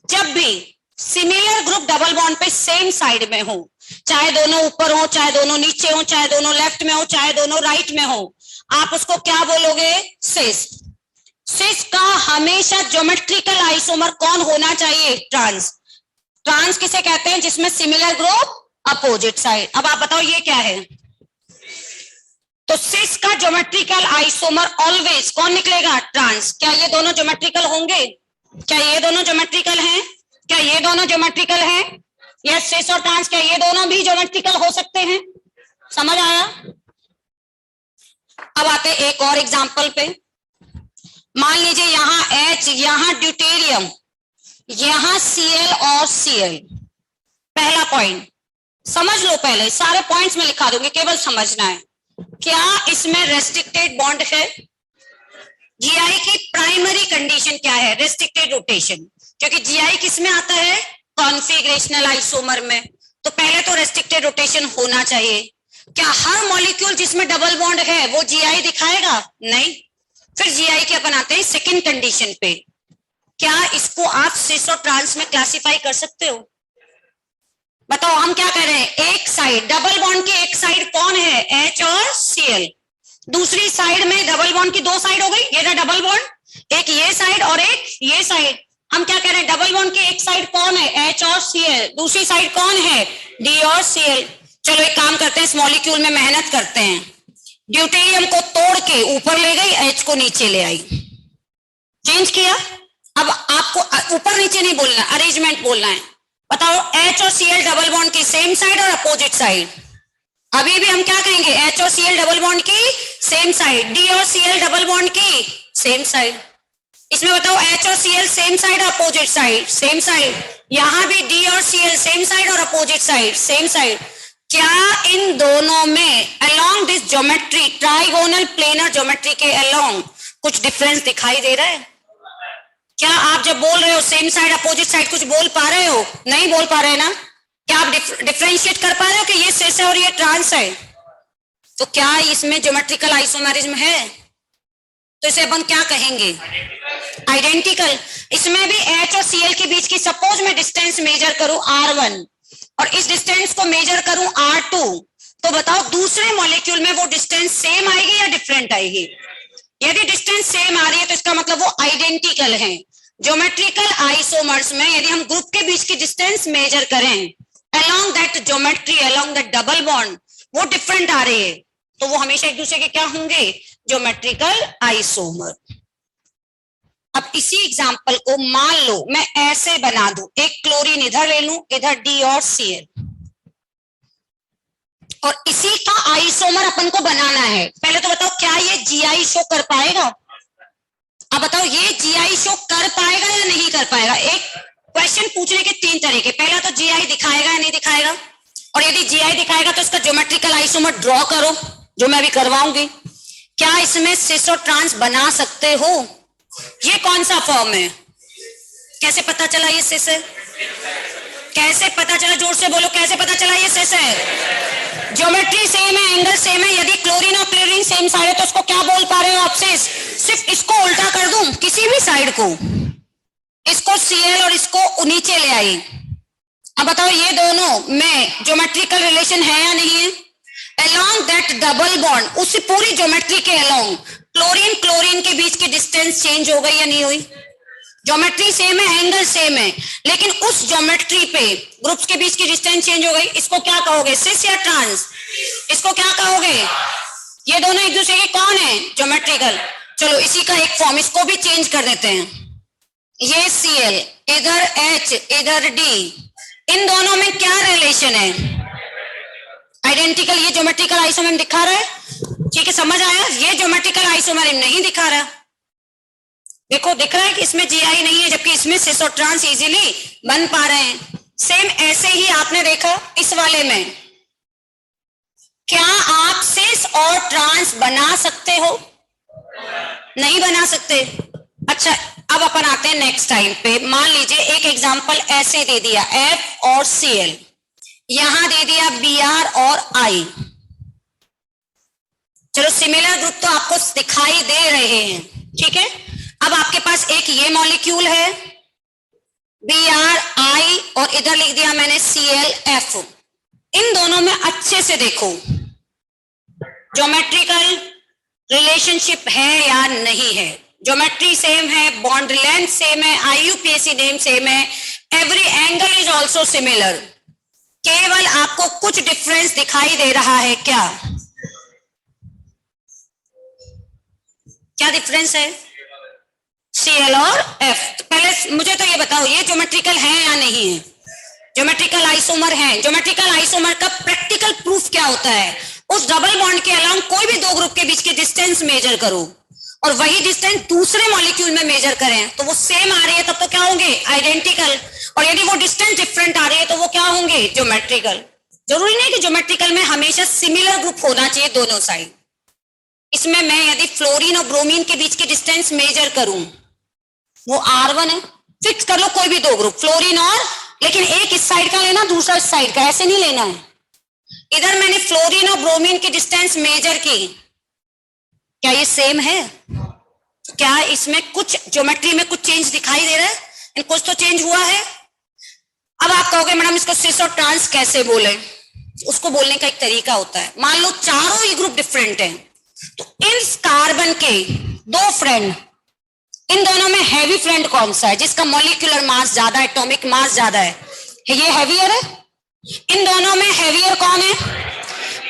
जब भी सिमिलर ग्रुप डबल बॉन्ड पे सेम साइड में हो, चाहे दोनों ऊपर हो, चाहे दोनों नीचे हो, चाहे दोनों लेफ्ट में हो, चाहे दोनों राइट में हो, आप उसको क्या बोलोगे? सिस। सिस का हमेशा ज्योमेट्रिकल आइसोमर कौन होना चाहिए? ट्रांस। ट्रांस किसे कहते हैं? जिसमें सिमिलर ग्रुप अपोजिट साइड। अब आप बताओ ये क्या है? तो सिस का ज्योमेट्रिकल आइसोमर ऑलवेज कौन निकलेगा? ट्रांस। क्या ये दोनों ज्योमेट्रिकल होंगे? क्या ये दोनों ज्योमेट्रिकल हैं? क्या ये दोनों ज्योमेट्रिकल हैं? यस, सिस और ट्रांस, क्या ये दोनों भी ज्योमेट्रिकल हो सकते हैं? समझ आया? अब आते एक और एग्जांपल पे। मान लीजिए यहां H, यहां ड्यूटेरियम, यहां Cl और Cl। पहला पॉइंट समझ लो, पहले सारे पॉइंट्स में लिखा दूंगी, केवल समझना है। क्या इसमें रेस्ट्रिक्टेड बॉन्ड है? जीआई की प्राइमरी कंडीशन क्या है? रेस्ट्रिक्टेड रोटेशन, क्योंकि जीआई किस में आता है? कॉन्फिगरेशनल आइसोमर में। तो पहले तो रेस्ट्रिक्टेड रोटेशन होना चाहिए। क्या हर मॉलिक्यूल जिसमें डबल बॉन्ड है वो जीआई दिखाएगा? नहीं। फिर जीआई क्या बनाते हैं? सेकंड कंडीशन पे। क्या इसको आप सिस और ट्रांस में क्लासिफाई कर सकते हो? बताओ, हम क्या कह रहे हैं? एक साइड डबल बॉन्ड की एक साइड कौन है? H और Cl। दूसरी साइड में डबल बॉन्ड की दो साइड हो गई, ये रहा डबल बॉन्ड, एक ये साइड और एक ये साइड। हम क्या कह रहे हैं? डबल बॉन्ड की एक साइड कौन है? H और Cl। दूसरी साइड कौन है? D और Cl। चलो एक काम करते हैं, इस मॉलिक्यूल में मेहनत करते हैं। ड्यूटेरियम को तोड़ के ऊपर ले गई, H को नीचे ले आई, चेंज किया। अब आपको ऊपर नीचे नहीं बोलना, अरेंजमेंट बोलना है। बताओ, H और Cl डबल बॉन्ड की सेम साइड और अपोजिट साइड। अभी भी हम क्या कहेंगे? H और Cl डबल बॉन्ड की सेम साइड, D और Cl डबल बॉन्ड की सेम साइड। इसमें बताओ, H और Cl सेम साइड और अपोजिट साइड? Same side. यहां भी D और Cl सेम साइड और अपोजिट साइड? Same side. क्या इन दोनों में along this geometry, trigonal planar geometry के अलोंग कुछ डिफरेंस दिखाई दे रहा है? क्या आप जब बोल रहे हो सेम साइड अपोजिट साइड कुछ बोल पा रहे हो? नहीं बोल पा रहे ना? क्या आप डिफरेंशिएट कर पा रहे हो कि ये सिस है और ये ट्रांस है? तो क्या इसमें ज्योमेट्रिकल आइसोमेरिज्म है? तो इसे अपन क्या कहेंगे? आइडेंटिकल। इसमें भी H और Cl के बीच की सपोज मैं डिस्टेंस मेजर करूं R1 और इस डिस्टेंस को मेजर करूं R2, तो बताओ दूसरे मॉलिक्यूल में वो डिस्टेंस सेम आएगी या डिफरेंट आएगी? यदि डिस्टेंस सेम आ रही है तो इसका मतलब वो आइडेंटिकल है। ज्योमेट्रिकल आइसोमर्स में यदि हम ग्रुप के बीच की डिस्टेंस मेजर करें along that geometry, along that double bond, वो डिफरेंट आ रही है, तो वो हमेशा एक दूसरे के क्या होंगे? Geometrical isomer. अब इसी एग्जांपल को मान लो मैं ऐसे बना दूं, एक क्लोरीन इधर ले लूं, इधर D और Cl, और इसी का आइसोमर अपन को बनाना है। पहले तो बताओ क्या ये GI शो कर पाएगा? अब बताओ ये GI शो कर पाएगा या नहीं कर पाएगा? एक क्वेश्चन पूछने के तीन तरीके, पहला तो GI दिखाएगा या नहीं दिखाएगा, और यदि GI दिखाएगा तो इसका ज्योमेट्रिकल आइसोमर ड्रॉ करो, जो मैं अभी करवाऊंगी। क्या इसमें सिस और ट्रांस बना सकते हो? ये कौन सा फॉर्म है? कैसे पता चला ये सिस है? कैसे पता चला? जोर से बोलो, कैसे पता चला ये सिस है? ज्योमेट्री सेम है, एंगल सेम है। यदि क्लोरीन और क्लोरीन सेम साइड है तो उसको क्या बोल पा रहे हो आप? सिस। सिर्फ इसको उल्टा कर दूं, किसी भी साइड को, इसको Cl और इसको नीचे ले आई। अब बताओ ये दोनों में ज्योमेट्रिकल रिलेशन है या नहीं है? along that डबल बॉन्ड, उस पूरी ज्योमेट्री के along क्लोरीन क्लोरीन के बीच की डिस्टेंस चेंज हो गई या नहीं हुई? ज्योमेट्री सेम है, एंगल सेम है, लेकिन उस ज्योमेट्री पे ग्रुप्स के बीच की डिस्टेंस चेंज हो गई। इसको क्या कहोगे? सिस या ट्रांस? इसको क्या कहोगे? ये दोनों एक दूसरे के कौन है? ज्योमेट्रिकल। चलो इसी का एक फॉर्म, इसको भी चेंज कर देते हैं। ये Cl, इधर H, इधर D, इन दोनों में क्या रिलेशन है? आइडेंटिकल। ये ज्योमेट्रिकल आइसोमर दिखा रहा है, ठीक है, समझ आया? ये ज्योमेट्रिकल आइसोमर नहीं दिखा रहा। देखो दिख रहा है कि इसमें GI नहीं है, जबकि इसमें सिस और ट्रांस इजीली बन पा रहे हैं। सेम ऐसे ही आपने देखा इस वाले में। क्या आप सिस और ट्रांस बना सकते हो? नहीं बना सकते। अच्छा, अब अपन आते हैं नेक्स्ट टाइम पे। मान लीजिए एक एग्जांपल ऐसे दे दिया, F और Cl, यहां दे दिया Br और I। चलो सिमिलर ग्रुप तो आपको दिखाई दे रहे हैं, ठीक है। अब आपके पास एक ये मॉलिक्यूल है Br I और इधर लिख दिया मैंने Cl F। इन दोनों में अच्छे से देखो ज्योमेट्रिकल रिलेशनशिप है या नहीं है। ज्योमेट्री सेम है, बॉन्ड लेंथ सेम है, IUPAC नेम सेम है, every angle is also similar. केवल आपको कुछ डिफरेंस दिखाई दे रहा है। क्या क्या डिफरेंस है? Cl और F। तो पहले मुझे तो ये बताओ, ये ज्योमेट्रिकल है या नहीं है? ज्योमेट्रिकल आइसोमर है। ज्योमेट्रिकल आइसोमर का प्रैक्टिकल प्रूफ क्या होता है? उस डबल बॉन्ड के अलावा कोई भी दो ग्रुप के बीच की डिस्टेंस मेजर करो और वही डिस्टेंस दूसरे मॉलिक्यूल में मेजर करें तो वो सेम आ रही है, तब तो क्या होंगे? आइडेंटिकल। और यदि वो डिस्टेंस डिफरेंट आ रही है तो वो क्या होंगे? ज्योमेट्रिकल। जरूरी नहीं कि ज्योमेट्रिकल में हमेशा सिमिलर ग्रुप होना चाहिए दोनों साइड। इसमें मैं यदि फ्लोरीन और ब्रोमीन के बीच की डिस्टेंस मेजर करूं, वो R1 है, फिक्स कर लो कोई भी दो ग्रुप, फ्लोरीन और, लेकिन एक इस साइड का लेना, दूसरा इस साइड का, ऐसे नहीं लेना है। इधर मैंने फ्लोरीन और ब्रोमीन की डिस्टेंस मेजर की, क्या ये सेम है? क्या इसमें कुछ ज्योमेट्री में कुछ चेंज दिखाई दे रहा है? कुछ तो चेंज हुआ है। अब आप कहोगे मैडम इसको सिस और ट्रांस कैसे बोले? उसको बोलने का एक तरीका होता है। मान लो चारों ही ग्रुप डिफरेंट हैं, तो इन कार्बन के दो फ्रेंड, इन दोनों में हैवी फ्रेंड कौन सा है? जिसका मॉलिक्यूलर मास ज्यादा है, एटॉमिक मास ज्यादा है, ये हैवियर है। इन दोनों में हैवियर कौन है?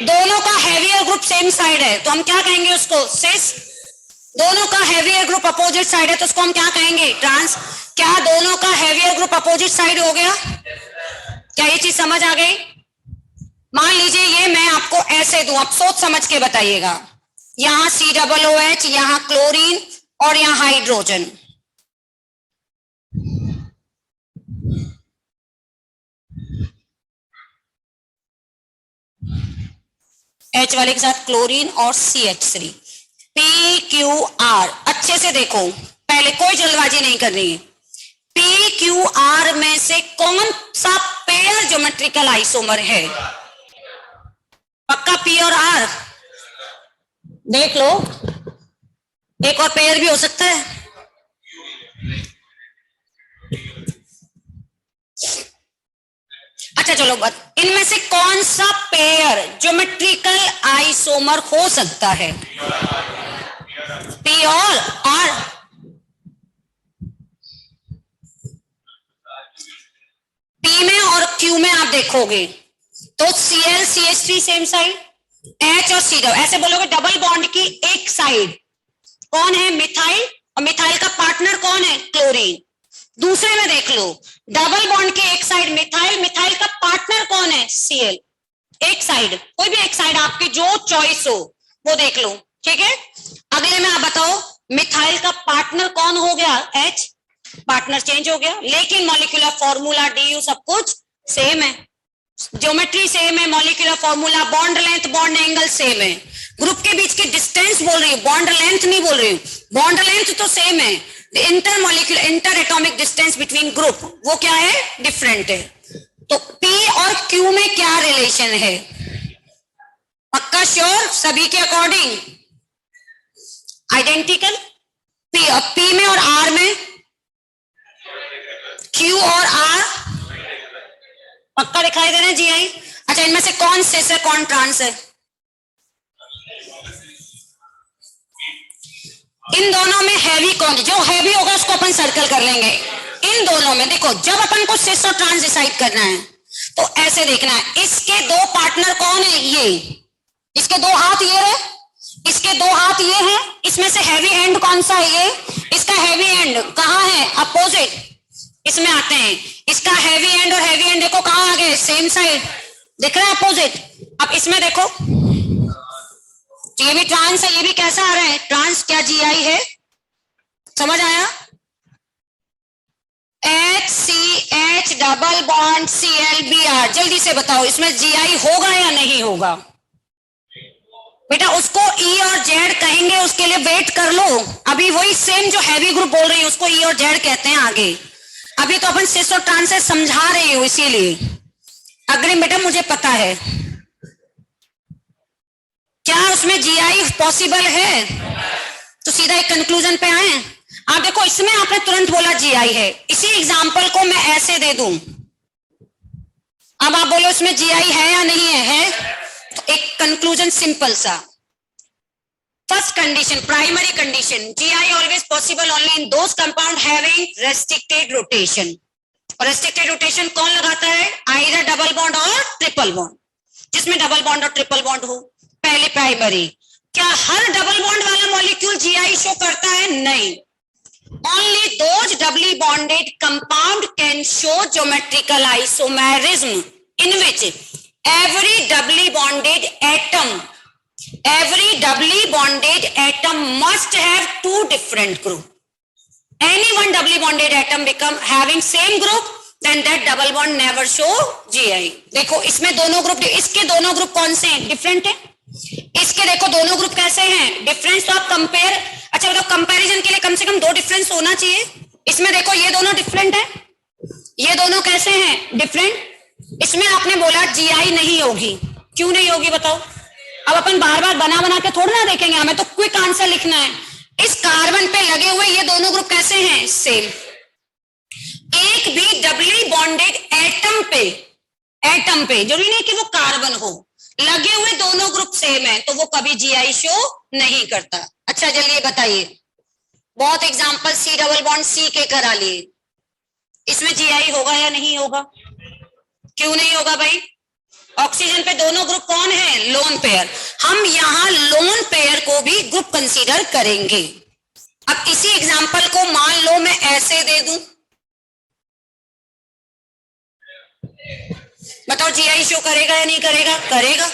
दोनों का हैवियर ग्रुप सेम साइड है, तो हम क्या कहेंगे उसको? सिस। दोनों का हैवियर ग्रुप अपोजिट साइड है तो उसको हम क्या कहेंगे? ट्रांस। क्या दोनों का हैवियर ग्रुप अपोजिट साइड हो गया? क्या ये चीज समझ आ गई? मान लीजिए ये मैं आपको ऐसे दूं, आप सोच समझ के बताइएगा। यहां COOH, यहां क्लोरीन और यहां हाइड्रोजन। H वाले के साथ क्लोरीन और CH3, PQR। अच्छे से देखो, पहले कोई जल्दबाजी नहीं करनी है। PQR में से कौन सा पेयर ज्योमेट्री ज्योमेट्रिकल आइसोमर है। पक्का पी और आर देख लो, एक और पेयर भी हो सकता है। अच्छा चलो, इनमें से कौन सा पेयर ज्योमेट्रिकल आइसोमर हो सकता है? पी और आर। पी में और क्यू में आप देखोगे तो Cl CH3 same side, H और C ऐसे बोलोगे। डबल बॉन्ड की एक साइड कौन है? मिथाइल, और मिथाइल का पार्टनर कौन है? क्लोरीन। दूसरे में देख लो, डबल बॉन्ड की एक साइड मिथाइल, मिथाइल का पार्टनर कौन है? Cl। एक साइड, कोई भी एक साइड आपकी जो चॉइस हो वो देख लो, ठीक है। अगले में आप बताओ, मिथाइल का पार्टनर कौन हो गया? H। पार्टनर चेंज हो गया, लेकिन मॉलिक्यूलर फॉर्मूला DU सब कुछ सेम है, ज्योमेट्री सेम है, molecular formula, bond length, bond angle same है। ग्रुप के बीच की डिस्टेंस बोल रही हूँ, बॉन्ड लेंथ नहीं बोल रही हूँ। बॉन्ड लेंथ तो सेम है, inter molecular inter atomic distance between group वो क्या है? डिफरेंट है। तो P और Q में क्या रिलेशन है? पक्का श्योर? सभी के अकॉर्डिंग आइडेंटिकल। P में और R में, Q और R पक्का दिखाई दे रहे हैं जी आई। अच्छा, इनमें से कौन सिस है कौन ट्रांस है? इन दोनों में हैवी कौन है? जो हैवी होगा उसको अपन सर्कल कर लेंगे। इन दोनों में देखो, जब अपन को सिस और ट्रांस डिसाइड करना है तो ऐसे देखना है, इसके दो पार्टनर कौन है? ये, इसके दो हाथ ये रहे, इसके दो हाथ ये हैं, इसमें से हैवी एंड कौन सा है? ये। इसका हैवी एंड कहाँ है? अपोजिट इसमें आते हैं। इसका हैवी एंड और हैवी एंड देखो कहां आ गए? सेम साइड, दिख रहा है अपोजिट। अब इसमें देखो, ये भी ट्रांस है, ये भी कैसा आ रहा है? ट्रांस। क्या GI है? समझ आया? HCH double bond ClBr। जल्दी से बताओ, इसमें GI होगा या नहीं होगा? बेटा उसको E और Z कहेंगे, उसके लिए वेट कर लो। अभी वही सेम जो हैवी ग्रुप बोल रही है उसको E और Z कहते हैं आगे। अभी तो अपन सिस और ट्रांस से समझा रही हूं, इसीलिए अग्रिम बेटा मुझे पता है। क्या उसमें GI पॉसिबल है? तो सीधा एक कंक्लूजन पे आए। आप देखो, इसमें आपने तुरंत बोला GI है, इसी एग्जांपल को मैं ऐसे दे दूं, अब आप बोलो इसमें GI है या नहीं है? तो एक कंक्लूजन सिंपल सा। First condition, primary condition, GI always possible only in those compound having restricted rotation. और रेस्ट्रिक्टेड रोटेशन कौन लगाता है? आइदर डबल बॉन्ड और ट्रिपल बॉन्ड। जिसमें डबल बॉन्ड और ट्रिपल बॉन्ड हो, पहले प्राइमरी। क्या हर डबल बॉन्ड वाला मॉलिक्यूल GI शो करता है? नहीं। Only those doubly bonded compound can show geometrical isomerism in which every doubly bonded atom must have two different group. Any one doubly bonded atom become having same group, then that double bond never show GI. देखो इसमें दोनों group, इसके दोनों group कौन से हैं? Different है। इसके देखो दोनों ग्रुप कैसे हैं? डिफरेंस। तो आप कंपेयर, अच्छा बताओ, कंपैरिजन के लिए कम से कम दो डिफरेंस होना चाहिए। इसमें देखो ये दोनों डिफरेंट है, ये दोनों कैसे हैं? डिफरेंट। इसमें आपने बोला GI नहीं होगी, क्यों नहीं होगी बताओ? अब अपन बार बार बना बना के थोड़ा ना देखेंगे, हमें तो क्विक आंसर लिखना है। इस कार्बन पे लगे हुए ये दोनों ग्रुप कैसे हैं? सेम। एक भी डबली बॉन्डेड एटम पे जरूरी नहीं कि वो कार्बन हो, लगे हुए दोनों ग्रुप सेम है तो वो कभी GI शो नहीं करता। अच्छा चलिए बताइए, बहुत example C double bond C के करा लिए, इसमें GI होगा या नहीं होगा? क्यों नहीं होगा भाई? ऑक्सीजन पे दोनों ग्रुप कौन है? Lone pair. हम यहां लोन पेयर को भी ग्रुप कंसीडर करेंगे। अब इसी एग्जांपल को मान लो मैं ऐसे दे दूं, बताओ GI शो करेगा या नहीं करेगा? करेगा।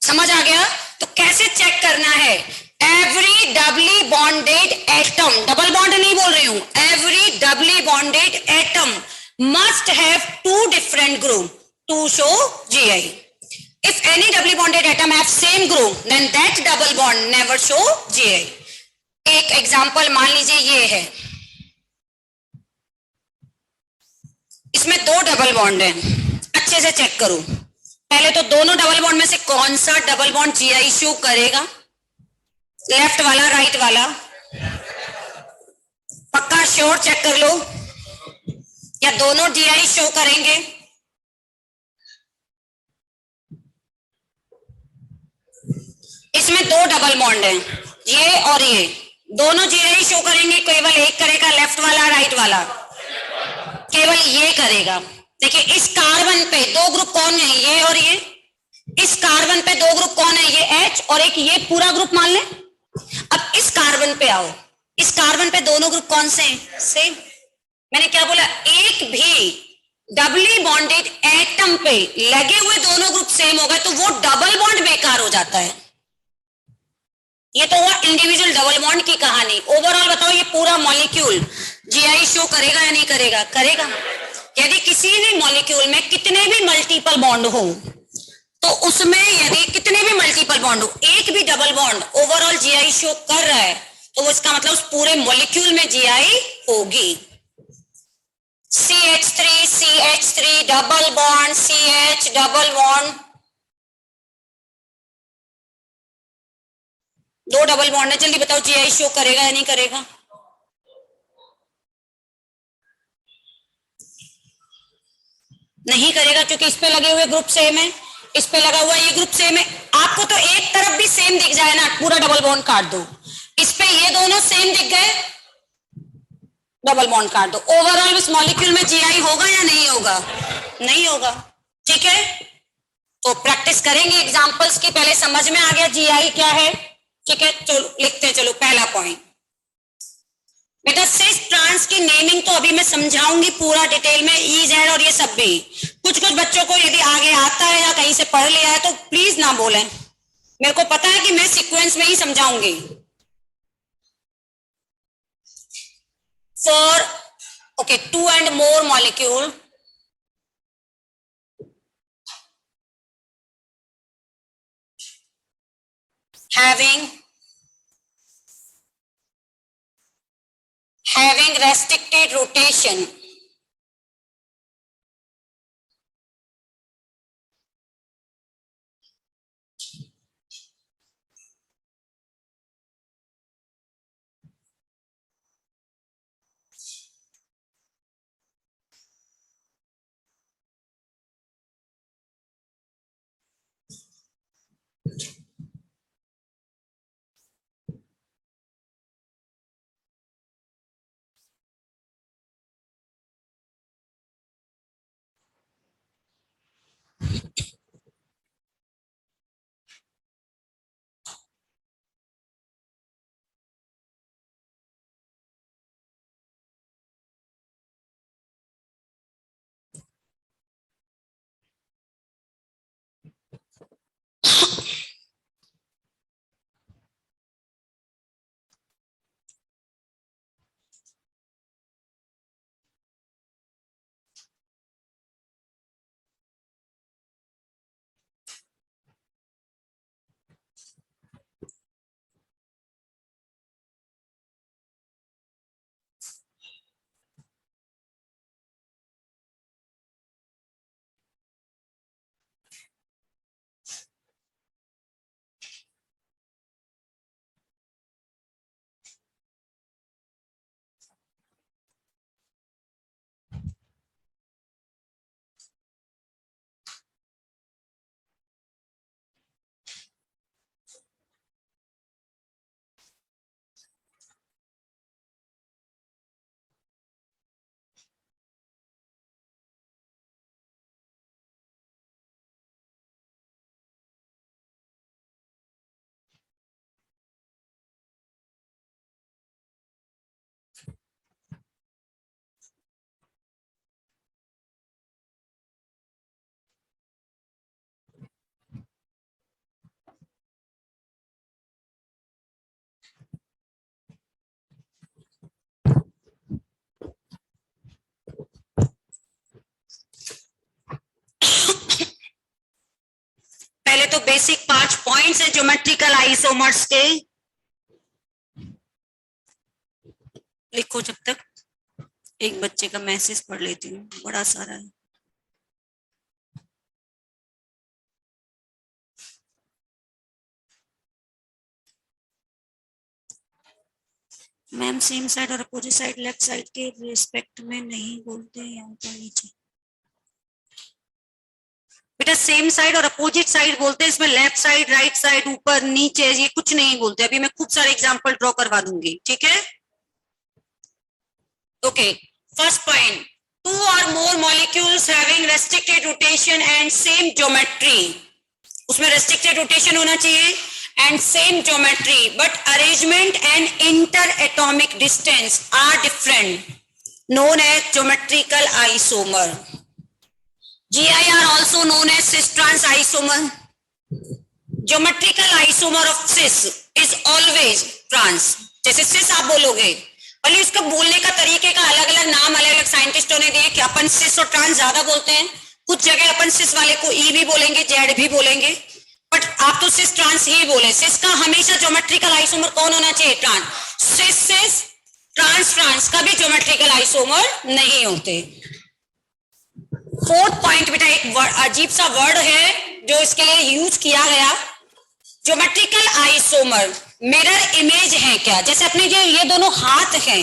समझ आ गया? तो कैसे चेक करना है? Every doubly bonded atom, double bond नहीं बोल रही हूं, every doubly bonded atom must have two different group to show GI. If any doubly bonded atom have same group, then that double bond never show GI. एक example मान लीजिए ये है, इसमें दो डबल बॉन्ड है। अच्छा अच्छे से चेक करो। पहले तो दोनों डबल बॉन्ड में से कौन सा डबल बॉन्ड जीआई शो करेगा? लेफ्ट वाला, राइट वाला? पक्का श्योर? चेक कर लो, या दोनों जीआई शो करेंगे? इसमें दो डबल बॉन्ड हैं, ये और ये, दोनों जीआई शो करेंगे, केवल एक करेगा लेफ्ट वाला, राइट वाला? केवल ये करेगा। देखिए इस कार्बन पे दो ग्रुप कौन है, ये और ये। इस कार्बन पे दो ग्रुप कौन है, ये H और एक ये पूरा ग्रुप मान ले। अब इस कार्बन पे आओ, इस कार्बन पे दोनों ग्रुप कौन से हैं? सेम। मैंने क्या बोला, एक भी डबली बॉन्डेड एटम पे लगे हुए दोनों ग्रुप सेम हो गए तो वो डबल बॉन्ड बेकार हो जाता है। ये तो हुआ इंडिविजुअल डबल बॉन्ड की कहानी। ओवरऑल बताओ, ये पूरा मॉलिक्यूल जीआई शो करेगा या नहीं करेगा? करेगा। यदि किसी भी मॉलिक्यूल में कितने भी मल्टीपल बॉन्ड हो, तो उसमें यदि कितने भी मल्टीपल बॉन्ड हो, एक भी double bond overall GI show कर रहा है, तो वो इसका मतलब उस पूरे मॉलिक्यूल में जीआई होगी। CH3 CH3 double bond, CH double bond, दो डबल बॉन्ड है। जल्दी बताओ जीआई शो करेगा या नहीं करेगा? नहीं करेगा, क्योंकि इस पे लगे हुए ग्रुप सेम है, इस पे लगा हुआ ये ग्रुप सेम है। आपको तो एक तरफ भी सेम दिख जाए ना, पूरा डबल बॉन्ड काट दो। इस पे ये दोनों सेम दिख गए, डबल बॉन्ड काट दो। ओवरऑल इस मॉलिक्यूल में जीआई होगा या नहीं होगा? नहीं होगा। ठीक है, तो प्रैक्टिस करेंगे एग्जांपल्स की। पहले समझ में आ गया जीआई क्या है? ठीक है, चलो लिखते हैं। चलो पहला पॉइंट बेटा, सिस ट्रांस की नेमिंग तो अभी मैं समझाऊंगी पूरा डिटेल में, ई जेड और ये सब भी। कुछ कुछ बच्चों को यदि आगे आता है या कहीं से पढ़ लिया है तो प्लीज ना बोलें, मेरे को पता है कि मैं सीक्वेंस में ही समझाऊंगी। For okay, 2 and more molecule having restricted rotation, पहले तो बेसिक 5 पॉइंट्स है ज्योमेट्रिकल आइसोमर्स के, लिखो। जब तक एक बच्चे का मैसेज पढ़ लेती हूँ, बड़ा सारा है। मैम सेम साइड और अपोजिट साइड लेफ्ट साइड के रिस्पेक्ट में नहीं बोलते हैं, यहाँ पर नीचे बेटा सेम साइड और अपोजिट साइड बोलते हैं, इसमें लेफ्ट साइड राइट साइड ऊपर नीचे ये कुछ नहीं बोलते। अभी मैं खूब सारे एग्जांपल ड्रॉ करवा दूंगी, ठीक है। Okay, first point, two or more molecules having restricted rotation and same geometry, उसमें रेस्ट्रिक्टेड रोटेशन होना चाहिए and same geometry but arrangement and inter atomic distance are different, known as geometrical isomer. GI are also known as cis-trans isomer. Geometrical isomer of cis is always trans. जैसे cis आप बोलोगे, भले उसका बोलने का तरीके का अलग अलग नाम अलग अलग साइंटिस्टों ने दिए कि अपन cis और trans ज्यादा बोलते हैं, कुछ जगह अपन cis वाले को E भी बोलेंगे, Z भी बोलेंगे, बट आप तो cis trans ही बोले। cis का हमेशा ज्योमेट्रिकल आइसोमर कौन होना चाहिए? Trans. cis cis trans trans का भी ज्योमेट्रिकल आइसोमर नहीं होते। फोर्थ पॉइंट बेटा, एक अजीब सा वर्ड है जो इसके लिए यूज किया गया, ज्योमेट्रिकल आइसोमर मिरर इमेज है क्या? जैसे अपने जो ये दोनों हाथ हैं,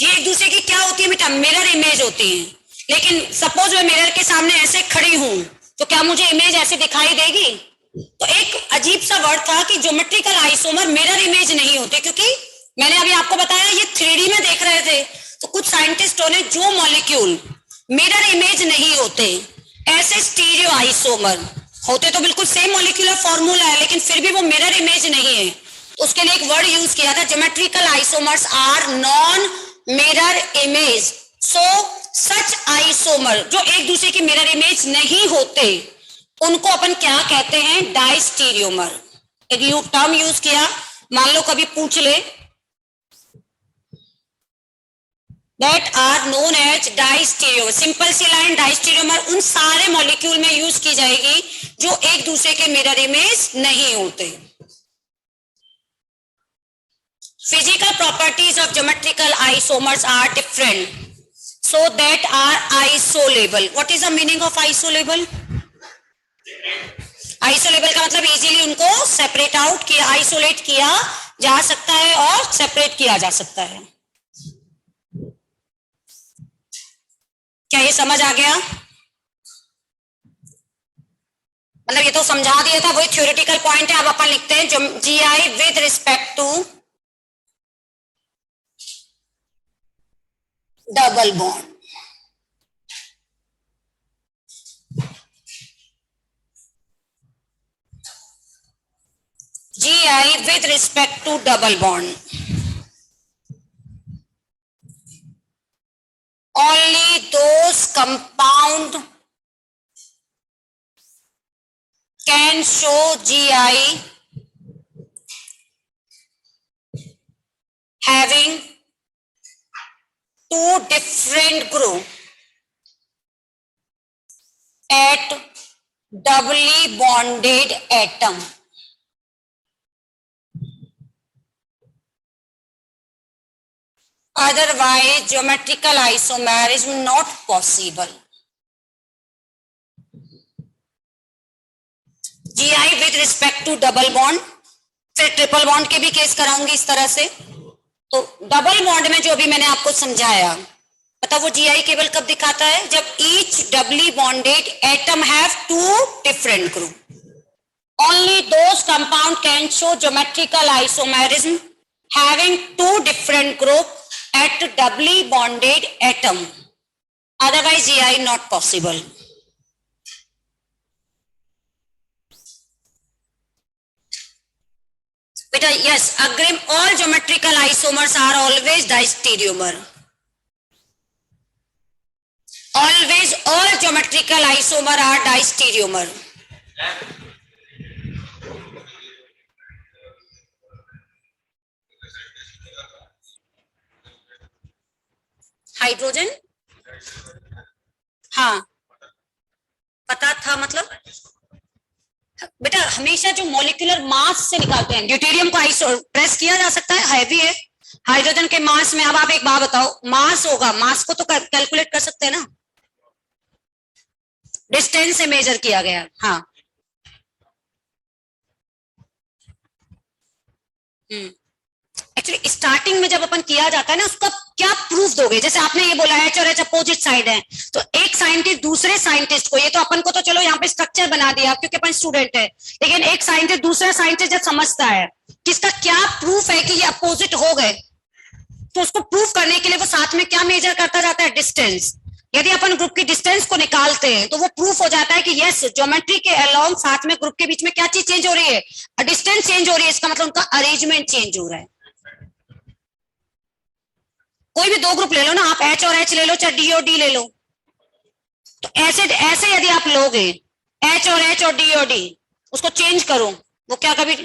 ये एक दूसरे की क्या होती है बेटा? मिरर इमेज होती है। लेकिन सपोज मैं मिरर के सामने ऐसे खड़ी हूं तो क्या मुझे इमेज ऐसे दिखाई देगी? तो एक अजीब सा वर्ड था कि ज्योमेट्रिकल आइसोमर मिरर इमेज नहीं होते, क्योंकि मैंने अभी आपको बताया ये 3D में देख रहे थे, तो कुछ साइंटिस्टों ने जो मॉलिक्यूल मिरर इमेज नहीं होते ऐसे स्टीरियो आइसोमर होते, तो बिल्कुल सेम मॉलिक्यूलर फॉर्मूला है लेकिन फिर भी वो मिरर इमेज नहीं है, उसके लिए एक वर्ड यूज किया था, geometrical isomers are non mirror image. So such isomer जो एक दूसरे की मिरर इमेज नहीं होते उनको अपन क्या कहते हैं? डाइस्टीरियोमर। एक टर्म यूज किया, मान लो कभी पूछ ले, that are known as diastereomer. Simple सी लाइन, डाइस्टीरियोमर उन सारे मॉलिक्यूल में यूज की जाएगी जो एक दूसरे के मिरर इमेज नहीं होते। Physical properties of geometrical isomers are different so that are isolable. What is the meaning of isolable? आइसोलेबल का मतलब इजीली उनको सेपरेट आउट किया, आइसोलेट किया जा सकता है और सेपरेट किया जा सकता है। क्या ये समझ आ गया? मतलब ये तो समझा दिया था, वही थ्योरेटिकल पॉइंट है। अब अपन लिखते हैं GI with respect to double bond. GI with respect to double bond. Only those compound can show GI having two different group at doubly bonded atom. Otherwise, geometrical isomer is not possible. GI with respect to double bond, फिर triple bond के भी case कराऊंगी इस तरह से। तो double bond में जो भी मैंने आपको समझाया, पता वो GI केवल कब दिखाता है? जब each doubly bonded atom have two different group. Only those compound can show geometrical isomerism having two different group at doubly bonded atom. Otherwise, GI not possible. Beta, yes, agree. All geometrical isomers are always diastereomer. Always, all geometrical isomer are diastereomer. Hydrogen, हाँ पता था। मतलब बेटा हमेशा जो molecular mass से निकालते हैं, ड्यूटेरियम को प्रेस किया जा सकता है, हैवी है। हाइड्रोजन के मास में, अब आप एक बात बताओ, मास होगा, मास को तो कैलकुलेट कर सकते हैं ना, डिस्टेंस से मेजर किया गया। हाँ एक्चुअली स्टार्टिंग में जब अपन किया जाता है ना, उसका क्या प्रूफ दोगे? जैसे आपने ये बोला एच और एच अपोजिट साइड है, तो एक साइंटिस्ट दूसरे साइंटिस्ट को, ये तो अपन को तो चलो यहाँ पे स्ट्रक्चर बना दिया क्योंकि अपन स्टूडेंट है, लेकिन एक साइंटिस्ट दूसरा साइंटिस्ट जब समझता है कि इसका क्या प्रूफ है कि ये अपोजिट हो गए, तो उसको प्रूफ करने के लिए वो साथ में क्या मेजर करता जाता है? डिस्टेंस। यदि अपन ग्रुप की डिस्टेंस को निकालते हैं तो वो प्रूफ हो जाता है कि यस, ज्योमेट्री के अलोंग साथ में ग्रुप के बीच में क्या चीज चेंज हो रही है? डिस्टेंस चेंज हो रही है। इसका मतलब उनका अरेंजमेंट चेंज हो रहा है। कोई भी दो ग्रुप ले लो ना आप, एच और एच ले लो, चाहे डी और डी ले लो, तो ऐसे ऐसे यदि आप लोगे एच और डी और डी, उसको चेंज करो, वो क्या कभी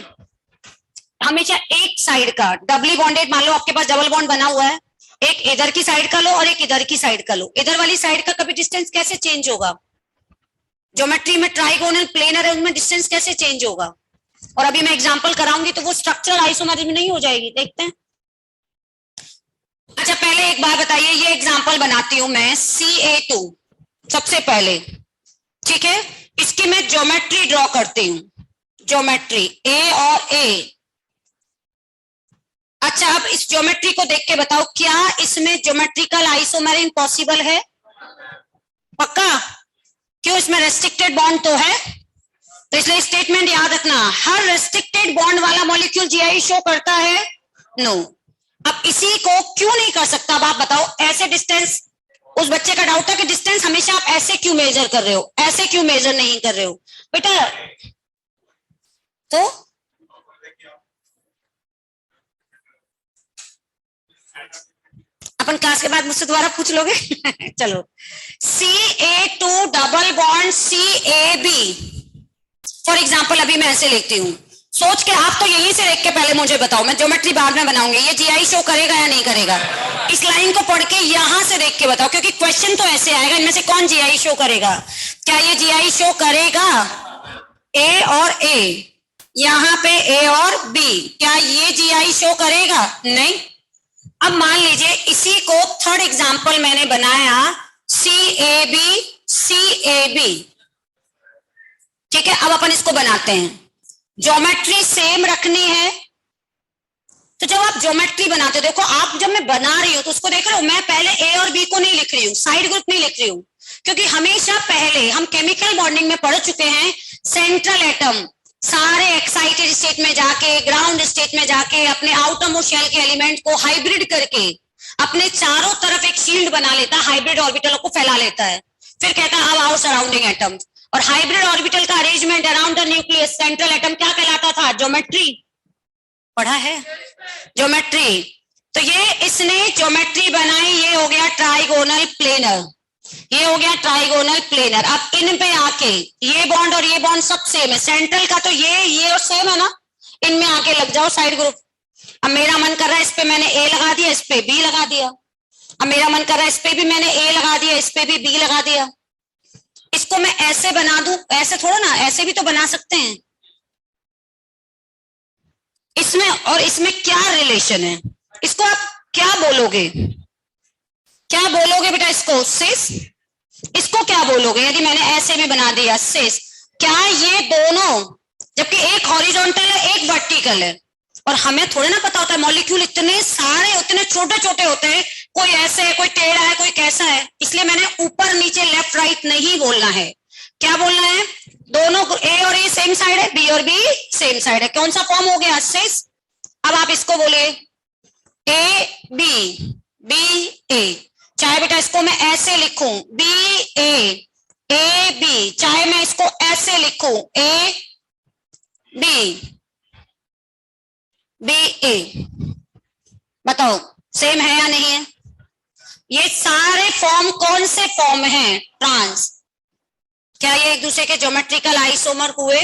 हमेशा एक साइड का डबली बॉन्डेड, मान लो आपके पास डबल बॉन्ड बना हुआ है, एक इधर की साइड का लो और एक इधर की साइड का लो, इधर वाली साइड का कभी डिस्टेंस कैसे चेंज होगा? ज्योमेट्री में ट्राइगोनल प्लेनर है, उनमें डिस्टेंस कैसे चेंज होगा? और अभी मैं एग्जांपल कराऊंगी तो वो स्ट्रक्चर आइसोमेरिज्म नहीं हो जाएगी। देखते हैं। अच्छा, पहले एक बात बताइए, ये एग्जांपल बनाती हूं मैं CA2 सबसे पहले, ठीक है? इसकी मैं ज्योमेट्री ड्रॉ करती हूं, ज्योमेट्री A और A। अच्छा, अब इस ज्योमेट्री को देख के बताओ, क्या इसमें ज्योमेट्रिकल आइसोमेरिज्म पॉसिबल है? पक्का? क्यों? इसमें रेस्ट्रिक्टेड बॉन्ड तो है, तो इसलिए स्टेटमेंट याद रखना, हर रेस्ट्रिक्टेड बॉन्ड वाला मॉलिक्यूल जीआई शो करता है? नो। अब इसी को क्यों नहीं कर सकता? अब आप बताओ, ऐसे डिस्टेंस, उस बच्चे का डाउट था कि डिस्टेंस हमेशा आप ऐसे क्यों मेजर कर रहे हो, ऐसे क्यों मेजर नहीं कर रहे हो बेटा? तो अपन क्लास के बाद मुझसे दोबारा पूछ लोगे? चलो, CA2 double bond CAB, for example अभी मैं ऐसे लिखती हूँ, सोच के आप तो यहीं से देख के पहले मुझे बताओ, मैं ज्योमेट्री बाद में बनाऊंगी, ये जीआई शो करेगा या नहीं करेगा? इस लाइन को पढ़ के यहां से देख के बताओ, क्योंकि क्वेश्चन तो ऐसे आएगा, इनमें से कौन जीआई शो करेगा? क्या ये जीआई शो करेगा? ए और ए, यहाँ पे ए और बी, क्या ये जीआई शो करेगा? नहीं। अब मान लीजिए इसी को थर्ड एग्जाम्पल मैंने बनाया CAB CAB, ठीक है? अब अपन इसको बनाते हैं, ज्योमेट्री सेम रखनी है। तो जब आप ज्योमेट्री बनाते हो, देखो आप, जब मैं बना रही हूं तो उसको देख रहे हो, मैं पहले ए और बी को नहीं लिख रही हूँ, साइड ग्रुप नहीं लिख रही हूँ, क्योंकि हमेशा पहले हम केमिकल बॉन्डिंग में पढ़ चुके हैं, सेंट्रल एटम सारे एक्साइटेड स्टेट में जाके, ग्राउंड स्टेट में जाके, अपने आउटरमोस्ट शेल के एलिमेंट को हाइब्रिड करके अपने चारों तरफ एक शील्ड बना लेता है, हाइब्रिड ऑर्बिटलों को फैला लेता है, फिर कहता है अब आओ सराउंडिंग एटम। और हाइब्रिड ऑर्बिटल का arrangement around the nucleus, central atom क्या कहलाता था? ज्योमेट्री। पढ़ा है ज्योमेट्री। तो ये इसने ज्योमेट्री बनाई, ये हो गया ट्राइगोनल प्लेनर, ये हो गया ट्राइगोनल प्लेनर। अब इन पे आके ये बॉन्ड और ये बॉन्ड सब सेम है, सेंट्रल का तो ये और सेम है ना, इनमें आके लग जाओ साइड ग्रुप। अब मेरा मन कर रहा है इस पे मैंने ए लगा दिया, इस पे बी लगा दिया। अब मेरा मन कर रहा है इस पे भी मैंने ए लगा दिया, इस पे भी बी लगा दिया। इसको मैं ऐसे बना दूं, ऐसे थोड़ा ना, ऐसे भी तो बना सकते हैं। इसमें और इसमें क्या रिलेशन है? इसको आप क्या बोलोगे? क्या बोलोगे बेटा इसको? सिस। इसको क्या बोलोगे यदि मैंने ऐसे भी बना दिया सिस? क्या ये दोनों, जबकि एक हॉरिजॉन्टल है एक वर्टिकल है, और हमें थोड़े ना पता होता है, मॉलिक्यूल इतने सारे, इतने छोटे छोटे होते हैं, कोई ऐसे है, कोई टेढ़ा है, कोई कैसा है, इसलिए मैंने ऊपर नीचे लेफ्ट राइट नहीं बोलना है। क्या बोलना है? दोनों ए और ए सेम साइड है, बी और बी सेम साइड है। कौन सा फॉर्म हो गया? सिस। अब आप इसको बोले ए बी बी ए, चाहे बेटा इसको मैं ऐसे लिखूं बी ए बी, चाहे मैं इसको ऐसे लिखूं ए बी बी ए, बताओ सेम है या नहीं है? ये सारे फॉर्म कौन से फॉर्म हैं? ट्रांस। क्या ये एक दूसरे के ज्योमेट्रिकल आइसोमर हुए?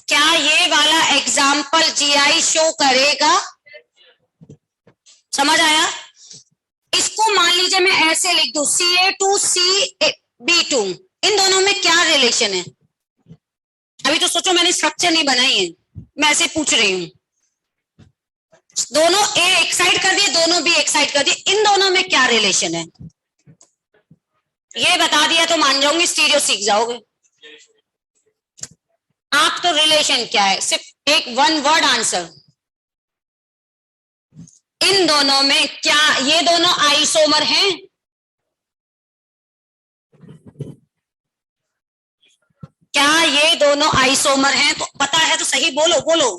क्या ये वाला एग्जाम्पल जीआई शो करेगा? समझ आया? इसको मान लीजिए मैं ऐसे लिख दूं CA2 CB2, इन दोनों में क्या रिलेशन है? अभी तो सोचो मैंने स्ट्रक्चर नहीं बनाई है, मैं ऐसे पूछ रही हूं। दोनों ए एक साइड कर दिए, दोनों बी एक साइड कर दिए, इन दोनों में क्या रिलेशन है? ये बता दिया तो मान जाऊंगी, स्टीरियो सीख जाओगे आप। तो रिलेशन क्या है? सिर्फ एक वन वर्ड आंसर। इन दोनों में क्या ये दोनों आइसोमर हैं? क्या ये दोनों आइसोमर हैं? तो पता है तो सही बोलो बोलो।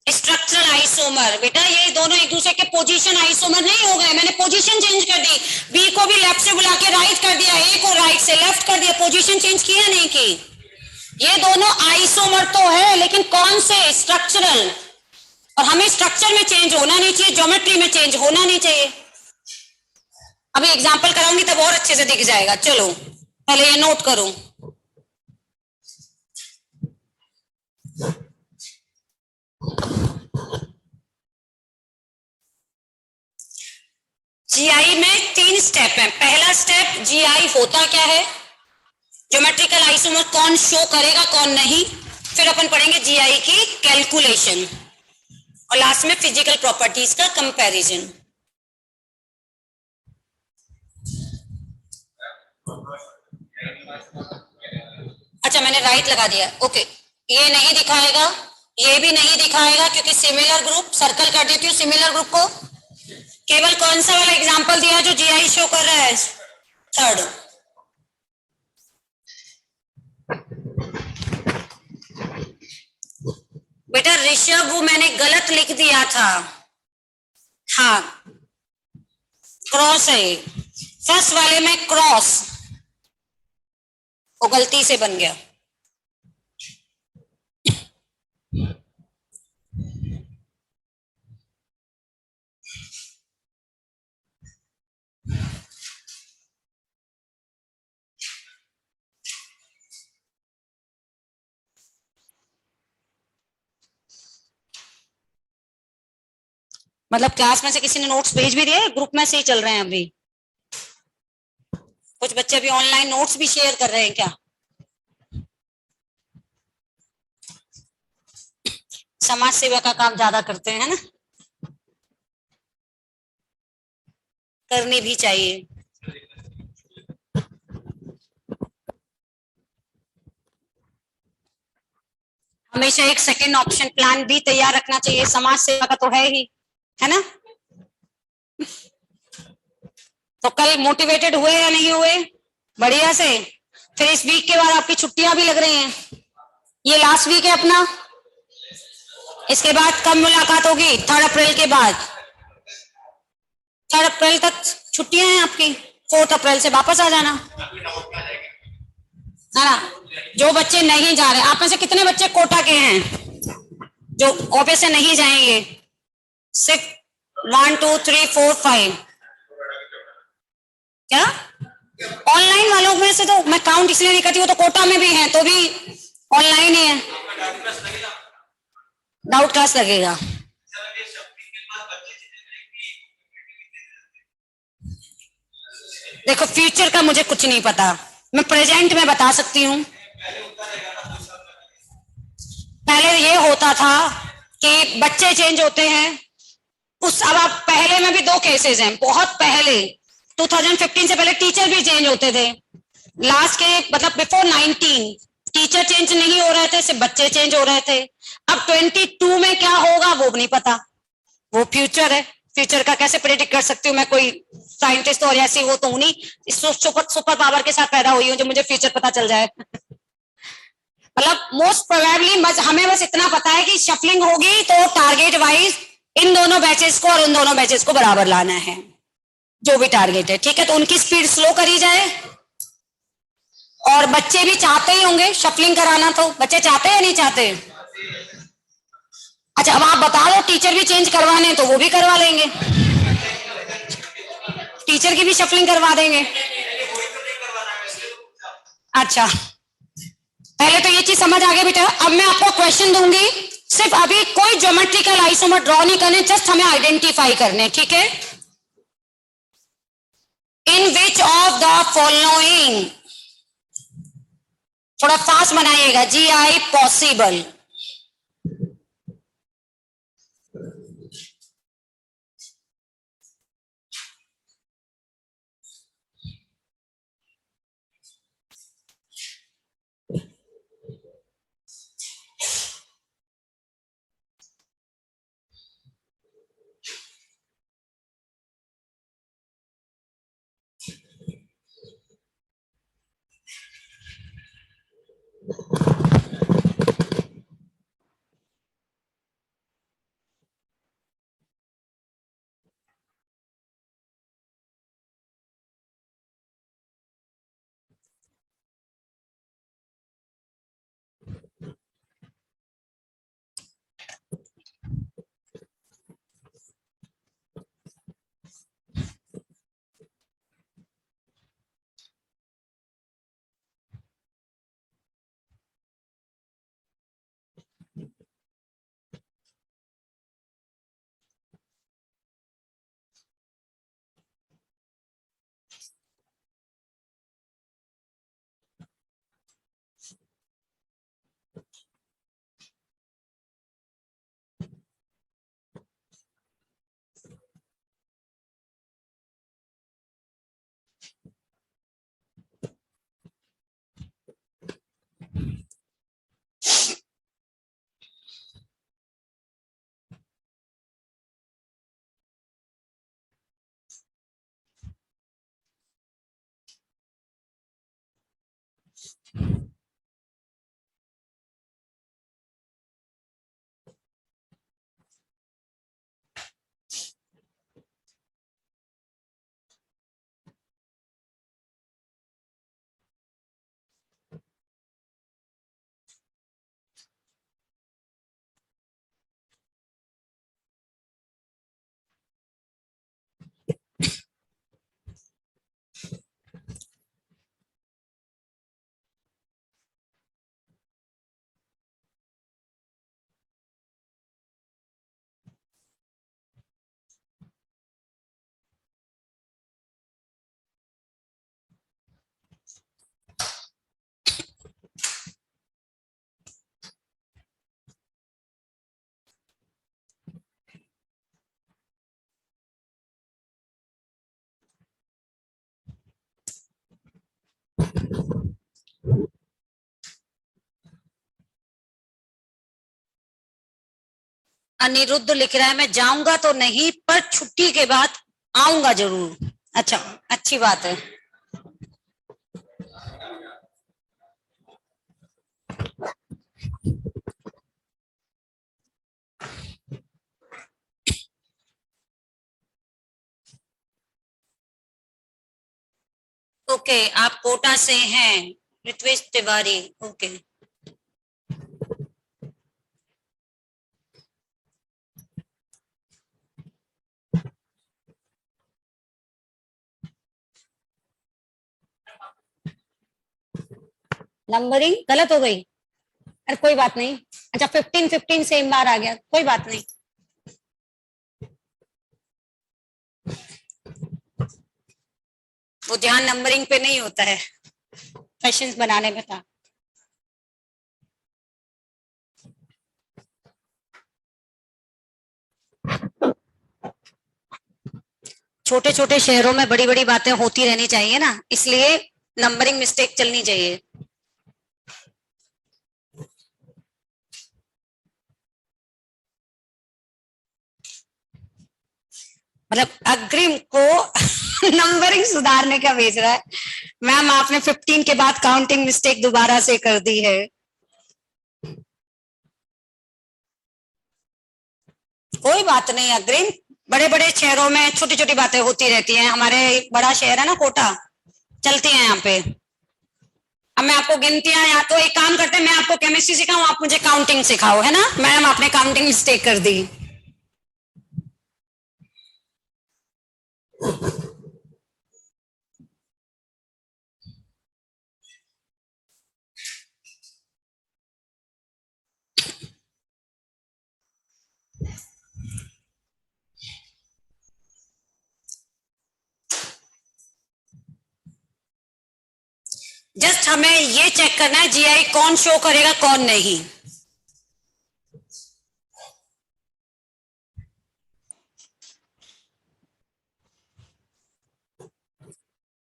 Structural isomer. बेटा ये दोनों एक दूसरे के पोजीशन आइसोमर नहीं हो गए, मैंने पोजीशन चेंज कर दी, बी को भी लेफ्ट से बुला के राइट कर दिया, ए को राइट से लेफ्ट कर दिया, पोजीशन चेंज किया नहीं की। ये दोनों आइसोमर तो है, लेकिन कौन से? स्ट्रक्चरल। और हमें स्ट्रक्चर में चेंज होना नहीं चाहिए, ज्योमेट्री में चेंज होना नहीं चाहिए। अभी एग्जाम्पल कराऊंगी तब और अच्छे से दिख जाएगा। चलो पहले ये नोट करो। जीआई में 3 स्टेप है। पहला स्टेप जीआई होता क्या है, ज्योमेट्रिकल आइसोमर कौन शो करेगा कौन नहीं, फिर अपन पढ़ेंगे जीआई की कैलकुलेशन, और लास्ट में फिजिकल प्रॉपर्टीज का कंपैरिजन। अच्छा मैंने राइट लगा दिया, ओके। ये नहीं दिखाएगा, ये भी नहीं दिखाएगा, क्योंकि सिमिलर ग्रुप, सर्कल कर देती हूँ सिमिलर ग्रुप को। केवल कौन सा वाला एग्जांपल दिया जो जीआई शो कर रहा है? थर्ड। बेटा ऋषभ वो मैंने गलत लिख दिया था, हाँ क्रॉस है, फर्स्ट वाले में क्रॉस, वो गलती से बन गया। मतलब क्लास में से किसी ने नोट्स भेज भी दिए, ग्रुप में से ही चल रहे हैं अभी? कुछ बच्चे अभी ऑनलाइन नोट्स भी शेयर कर रहे हैं क्या? समाज सेवा का काम ज्यादा करते हैं ना, करनी भी चाहिए। हमेशा एक सेकंड ऑप्शन प्लान भी तैयार रखना चाहिए, समाज सेवा का तो है ही, है ना। तो कल मोटिवेटेड हुए या नहीं हुए? बढ़िया से। फिर इस वीक के बाद आपकी छुट्टियां भी लग रही हैं, ये लास्ट वीक है अपना, इसके बाद कब मुलाकात होगी? 3 अप्रैल के बाद। 3 अप्रैल तक छुट्टियां हैं आपकी, 4 अप्रैल से वापस आ जाना, है ना। जो बच्चे नहीं जा रहे, आप में से कितने बच्चे कोटा के हैं जो ऑफिस से नहीं जाएंगे? 6 1 2 3 4 5। क्या ऑनलाइन वालों में से तो मैं काउंट इसलिए नहीं करती, वो तो कोटा में भी है तो भी ऑनलाइन ही है। डाउट क्लास लगेगा। देखो फ्यूचर का मुझे कुछ नहीं पता, मैं प्रेजेंट में बता सकती हूँ। पहले ये होता था कि बच्चे चेंज होते हैं, उस अब आप पहले में भी 2 केसेस हैं, बहुत पहले 2015 से पहले टीचर भी चेंज होते थे। लास्ट के मतलब बिफोर 19 टीचर चेंज नहीं हो रहे थे, सिर्फ बच्चे चेंज हो रहे थे। अब 22 में क्या होगा वो नहीं पता, वो फ्यूचर है, फ्यूचर का कैसे प्रेडिक्ट कर सकती हूँ मैं, कोई साइंटिस्ट और ऐसी वो तो हूं नहीं, सुपर पावर के साथ पैदा हुई हूँ जो मुझे फ्यूचर पता चल जाए। मतलब मोस्ट प्रोबेबली हमें बस इतना पता है कि शफलिंग होगी तो टारगेट वाइज इन दोनों बैचेस को और उन दोनों बैचेस को बराबर लाना है, जो भी टारगेट है, ठीक है। तो उनकी स्पीड स्लो करी जाए, और बच्चे भी चाहते ही होंगे शफलिंग कराना, तो बच्चे चाहते हैं या नहीं चाहते? अच्छा अब आप बता दो टीचर भी चेंज करवाने तो वो भी करवा लेंगे, टीचर की भी शफलिंग करवा देंगे। अच्छा पहले तो ये चीज समझ आ गई बेटा। अब मैं आपको क्वेश्चन दूंगी, सिर्फ अभी कोई ज्योमेट्रिकल आइसोमर ड्रॉ नहीं करने, जस्ट हमें आइडेंटिफाई करने, ठीक है। इन विच ऑफ द फॉलोइंग, थोड़ा फास्ट बनाइएगा, जी आई पॉसिबल। अनिरुद्ध लिख रहा है मैं जाऊंगा तो नहीं पर छुट्टी के बाद आऊंगा जरूर। अच्छा, अच्छी बात है। ओके, आप कोटा से हैं, ऋत्विज तिवारी। ओके, नंबरिंग गलत हो गई। अरे कोई बात नहीं। अच्छा, 15-15 सेम बार आ गया, कोई बात नहीं। वो ध्यान नंबरिंग पे नहीं होता है, क्वेश्चंस बनाने में था। छोटे छोटे शहरों में बड़ी बड़ी बातें होती रहनी चाहिए ना, इसलिए नंबरिंग मिस्टेक चलनी चाहिए। मतलब अग्रिम को नंबरिंग सुधारने का भेज रहा है। मैम आपने 15 के बाद काउंटिंग मिस्टेक दोबारा से कर दी है। कोई बात नहीं अग्रिम, बड़े बड़े शहरों में छोटी छोटी बातें होती रहती हैं। हमारे बड़ा शहर है ना कोटा, चलती है यहाँ पे। अब मैं आपको गिनतियां, या तो एक काम करते हैं मैं आपको केमिस्ट्री सिखाऊं, आप मुझे काउंटिंग सिखाओ, है ना। मैम आपने काउंटिंग मिस्टेक कर दी। जस्ट हमें ये चेक करना है जीआई कौन शो करेगा कौन नहीं।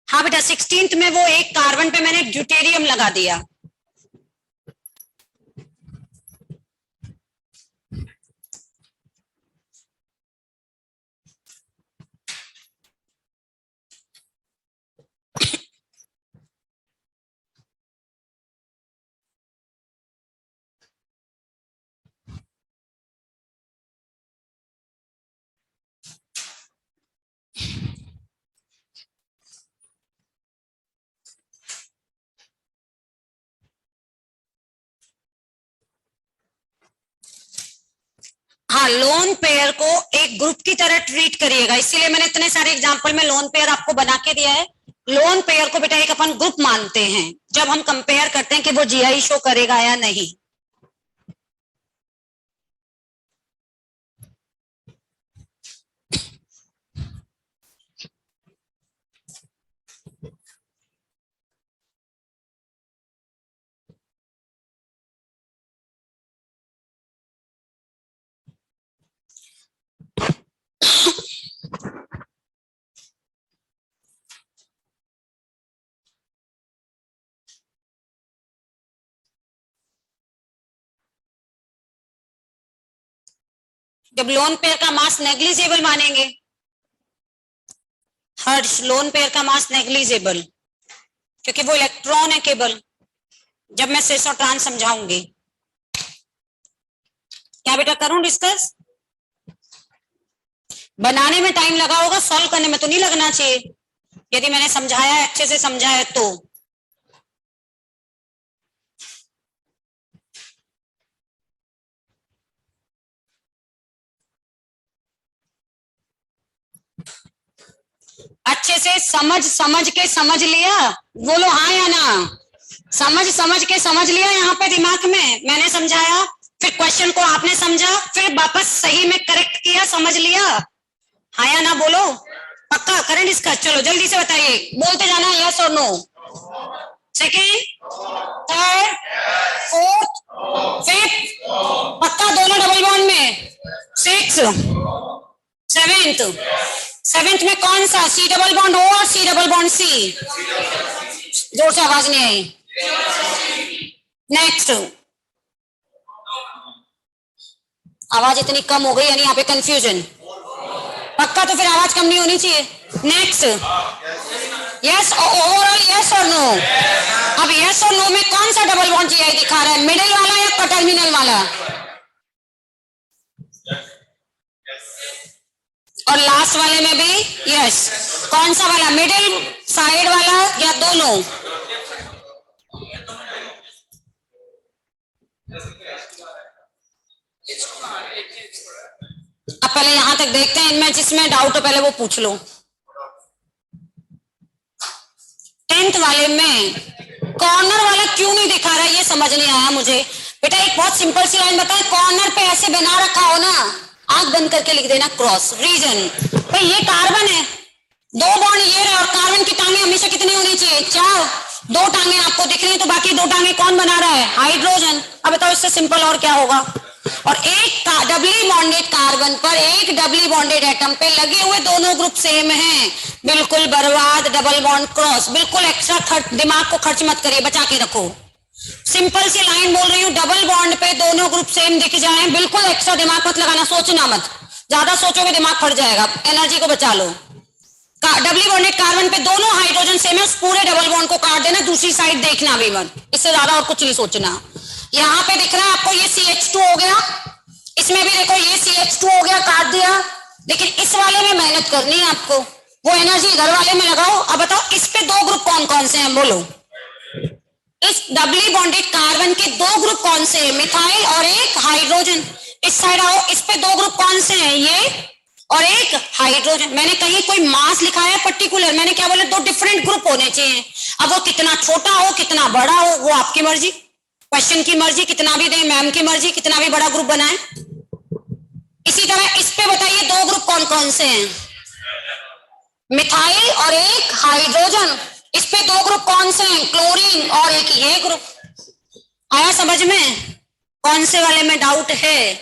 हाँ बेटा, 16th में वो एक कार्बन पे मैंने ड्यूटेरियम लगा दिया। हाँ, लोन पेयर को एक ग्रुप की तरह ट्रीट करिएगा, इसीलिए मैंने इतने सारे एग्जांपल में लोन पेयर आपको बना के दिया है। लोन पेयर को बेटा एक अपन ग्रुप मानते हैं जब हम कंपेयर करते हैं कि वो जीआई शो करेगा या नहीं। जब लोन पेयर का मास नेग्लिजिबल मानेंगे, हर्ष लोन पेयर का मास नेग्लिजिबल, क्योंकि वो इलेक्ट्रॉन है केवल। जब मैं सिस और ट्रांस समझाऊंगी। क्या बेटा करूं डिस्कस? बनाने में टाइम लगा होगा, सॉल्व करने में तो नहीं लगना चाहिए, यदि मैंने समझाया है, अच्छे से समझाया है तो। अच्छे से समझ समझ के समझ लिया, बोलो हाँ या ना। समझ समझ के समझ लिया यहाँ पे दिमाग में, मैंने समझाया, फिर क्वेश्चन को आपने समझा, फिर वापस सही में करेक्ट किया, समझ लिया, हाँ या ना बोलो। पक्का करें डिस्कस? चलो जल्दी से बताइए, बोलते जाना यस और no. Second, third, fourth, fifth, पक्का दोनों डबल बॉन्ड में। सिक्स, सेवेंथ, सेवेंथ में कौन सा? सी डबल बॉन्ड ओ और सी डबल बॉन्ड सी? जोर से आवाज नहीं आई। नेक्स्ट, आवाज इतनी कम हो गई यानी यहाँ पे कंफ्यूजन। पक्का तो फिर आवाज कम नहीं होनी चाहिए। नेक्स्ट, यस ओवरऑल, यस और नो। अब यस और नो में कौन सा डबल बॉन्ड जीआई दिखा रहा है, मिडिल वाला या टर्मिनल वाला? और लास्ट वाले में भी यस, कौन सा वाला, मिडिल साइड वाला या दोनों? अब पहले यहां तक देखते हैं, इनमें जिसमें डाउट हो पहले वो पूछ लो। 10th वाले में कॉर्नर वाला क्यों नहीं दिखा रहा, ये समझ नहीं आया मुझे। बेटा एक बहुत सिंपल सी लाइन बताए, कॉर्नर पे ऐसे बना रखा हो ना, आंख बंद करके लिख देना क्रॉस। रीजन भाई ये कार्बन है, दो बॉन्ड ये रहे, और कार्बन की टांगे हमेशा कितनी होनी चाहिए? 4। दो टांगे आपको दिख रही है, तो बाकी दो टांगे कौन बना रहा है? हाइड्रोजन। अब बताओ इससे सिंपल और क्या होगा? और एक डबली बॉन्डेड कार्बन पर एक डबली बॉन्डेड एटम पे लगे हुए दोनों ग्रुप सेम हैं, बिल्कुल बर्बाद, डबल बॉन्ड क्रॉस। बिल्कुल एक्स्ट्रा दिमाग को खर्च मत करिए, बचा के रखो। सिंपल सी लाइन बोल रही हूँ, डबल बॉन्ड पे दोनों ग्रुप सेम दिख जाए, बिल्कुल एक्स्ट्रा दिमाग मत लगाना, सोचना मत, ज्यादा सोचोगे दिमाग फट जाएगा, एनर्जी को बचा लो। डबली बॉन्डेड कार्बन पे दोनों हाइड्रोजन सेम है, उस पूरे डबल बॉन्ड को काट देना, दूसरी साइड देखना भी मत, इससे ज्यादा और कुछ नहीं सोचना। यहाँ पे दिख रहा है आपको ये CH2 हो गया, इसमें भी देखो ये CH2 हो गया, काट दिया, लेकिन इस वाले में मेहनत करनी है आपको, वो एनर्जी इधर वाले में लगाओ। अब बताओ इस पे दो ग्रुप कौन कौन से हैं, बोलो। इस डबली बॉन्डेड कार्बन के दो ग्रुप कौन से हैं? मिथाइल और एक हाइड्रोजन। इस साइड आओ, इस पे दो ग्रुप कौन से हैं? ये और एक हाइड्रोजन। मैंने कहीं कोई मास लिखा है पर्टिकुलर, मैंने क्या बोला, दो डिफरेंट ग्रुप होने चाहिए। अब वो कितना छोटा हो कितना बड़ा हो वो आपकी मर्जी, क्वेश्चन की मर्जी, कितना भी दें, मैम की मर्जी, कितना भी बड़ा ग्रुप बनाए। इसी तरह इस पे बताइए दो ग्रुप कौन कौन से हैं? मिथाइल और एक हाइड्रोजन। इस पे दो ग्रुप कौन से हैं? क्लोरीन और एक ये ग्रुप। आया समझ में? कौन से वाले में डाउट है?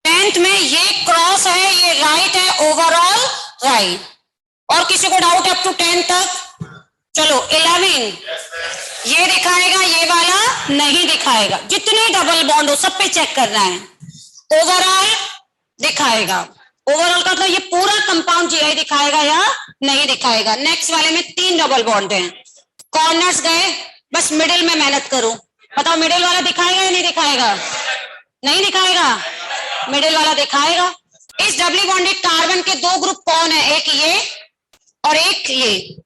10th में ये क्रॉस है, ये राइट है, ओवरऑल राइट। और किसी को डाउट है अप टू 10 तक? चलो 11 ये दिखाएगा, ये वाला नहीं दिखाएगा। जितने डबल बॉन्ड हो सब पे चेक करना है, ओवरऑल दिखाएगा। ओवरऑल का मतलब ये पूरा कंपाउंड जीआई दिखाएगा या नहीं दिखाएगा। नेक्स्ट वाले में 3 डबल बॉन्ड हैं, कॉर्नर्स गए, बस मिडिल में मेहनत करो। बताओ मिडिल वाला दिखाएगा या नहीं दिखाएगा? नहीं दिखाएगा, मिडिल वाला दिखाएगा। इस डबली बॉन्डेड कार्बन के दो ग्रुप कौन है? एक ये और एक ये।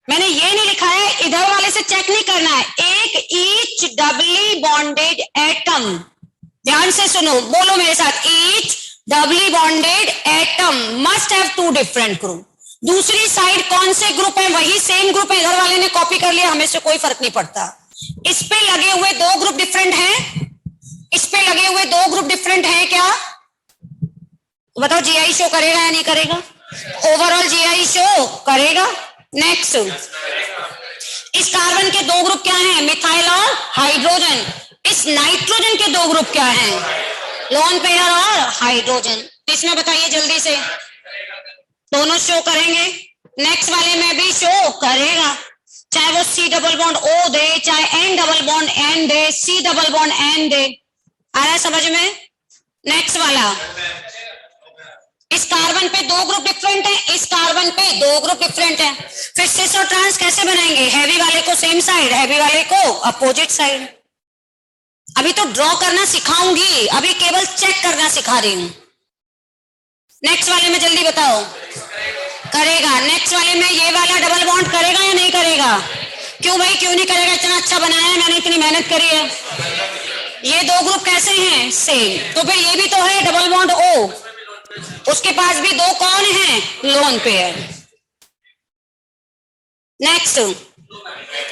मैंने ये नहीं लिखा है, इधर वाले से चेक नहीं करना है। एक ईच डबली बॉन्डेड एटम, ध्यान से सुनो, बोलो मेरे साथ, each doubly bonded atom must have 2 different group. दूसरी साइड कौन से ग्रुप है? वही सेम ग्रुप है, इधर वाले ने कॉपी कर लिया, हमें से कोई फर्क नहीं पड़ता। इस पे लगे हुए दो ग्रुप डिफरेंट हैं, इस पे लगे हुए दो ग्रुप डिफरेंट हैं क्या? बताओ जीआई शो करेगा या नहीं करेगा? ओवरऑल जीआई शो करेगा। नेक्स्ट, इस कार्बन के दो ग्रुप क्या हैं? मिथाइल और हाइड्रोजन। इस नाइट्रोजन के दो ग्रुप क्या हैं? लोन पेयर और हाइड्रोजन। इसमें बताइए जल्दी से, दोनों शो करेंगे। नेक्स्ट वाले में भी शो करेगा, चाहे वो C डबल बॉन्ड O दे, चाहे N डबल बॉन्ड N दे, C डबल बॉन्ड N दे। आ रहा है समझ में? नेक्स्ट वाला इस कार्बन पे दो ग्रुप डिफरेंट है, इस कार्बन पे दो ग्रुप डिफरेंट है। फिर सिस और ट्रांस कैसे बनाएंगे? हैवी वाले को सेम साइड, हैवी वाले को अपोजिट साइड। अभी तो ड्रॉ करना सिखाऊंगी, अभी केवल चेक करना सिखा रही हूं। नेक्स्ट वाले में जल्दी बताओ। करेगा। नेक्स्ट वाले में ये वाला डबल बॉन्ड करेगा या नहीं करेगा? क्यों भाई, क्यों नहीं करेगा? इतना अच्छा बनाया है मैंने, इतनी मेहनत करी है। ये दो ग्रुप कैसे हैं? सेम। तो फिर ये भी तो है डबल बॉन्ड O, उसके पास भी दो कौन है? Lone pair. Next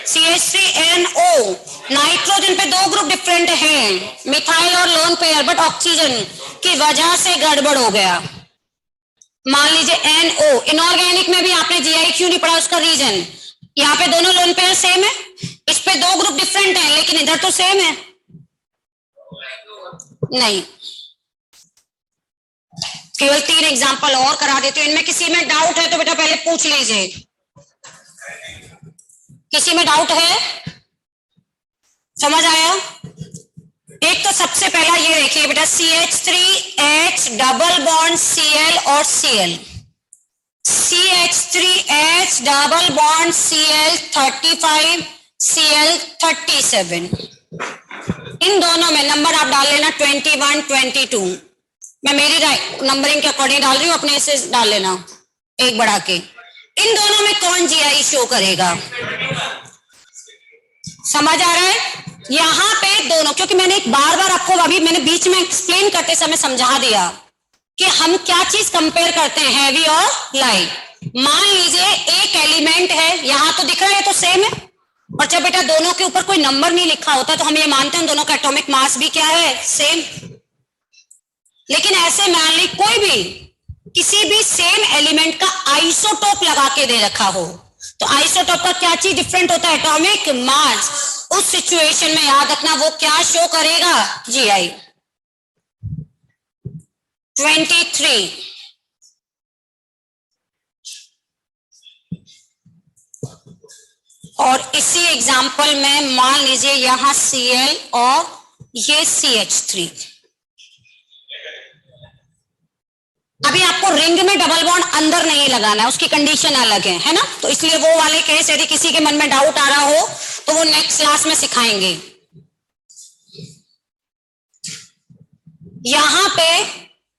CH3NO, nitrogen पे दो ग्रुप डिफरेंट हैं, मिथाइल और लोन पेयर, बट ऑक्सीजन की वजह से गड़बड़ हो गया। मान लीजिए NO, इनऑर्गेनिक में भी आपने GI क्यों नहीं पढ़ा, उसका रीजन यहाँ पे दोनों लोन पेयर सेम है, इस पे दो ग्रुप डिफरेंट है, लेकिन इधर तो सेम है नहीं। केवल 3 एग्जांपल और करा देती हूँ, इनमें किसी में डाउट है तो बेटा पहले पूछ लीजिए। किसी में डाउट है? समझ आया? एक तो सबसे पहला ये देखिए बेटा, CH3H डबल बॉन्ड Cl और Cl, CH3H double bond Cl 35 Cl 37, इन दोनों में नंबर आप डाल लेना 21 22, मैं मेरी नंबरिंग के अकॉर्डिंग डाल रही हूँ, अपने से डाल लेना एक बढ़ा के। इन दोनों में कौन GI शो करेगा? समझ आ रहा है? यहाँ पे दोनों, क्योंकि मैंने एक बार बार आपको अभी मैंने बीच में एक्सप्लेन करते समय समझा दिया कि हम क्या चीज कंपेयर करते हैं, हैवी और लाइट। मान लीजिए एक एलिमेंट है, यहां तो दिख रहा है तो सेम है, और जब बेटा दोनों के ऊपर कोई नंबर नहीं लिखा होता तो हम ये मानते हैं दोनों का एटॉमिक मास भी क्या है? सेम। लेकिन ऐसे मान ली कोई भी किसी भी सेम एलिमेंट का आइसोटोप लगा के दे रखा हो, तो आइसोटोप का क्या चीज डिफरेंट होता है? Atomic mass. उस सिचुएशन में याद रखना वो क्या शो करेगा? GI। 23 और इसी एग्जाम्पल में मान लीजिए यहां Cl और ये CH3। अभी आपको रिंग में डबल बॉन्ड अंदर नहीं लगाना है, उसकी कंडीशन अलग है ना? तो इसलिए वो वाले केस यदि किसी के मन में डाउट आ रहा हो तो वो नेक्स्ट क्लास में सिखाएंगे। यहां पे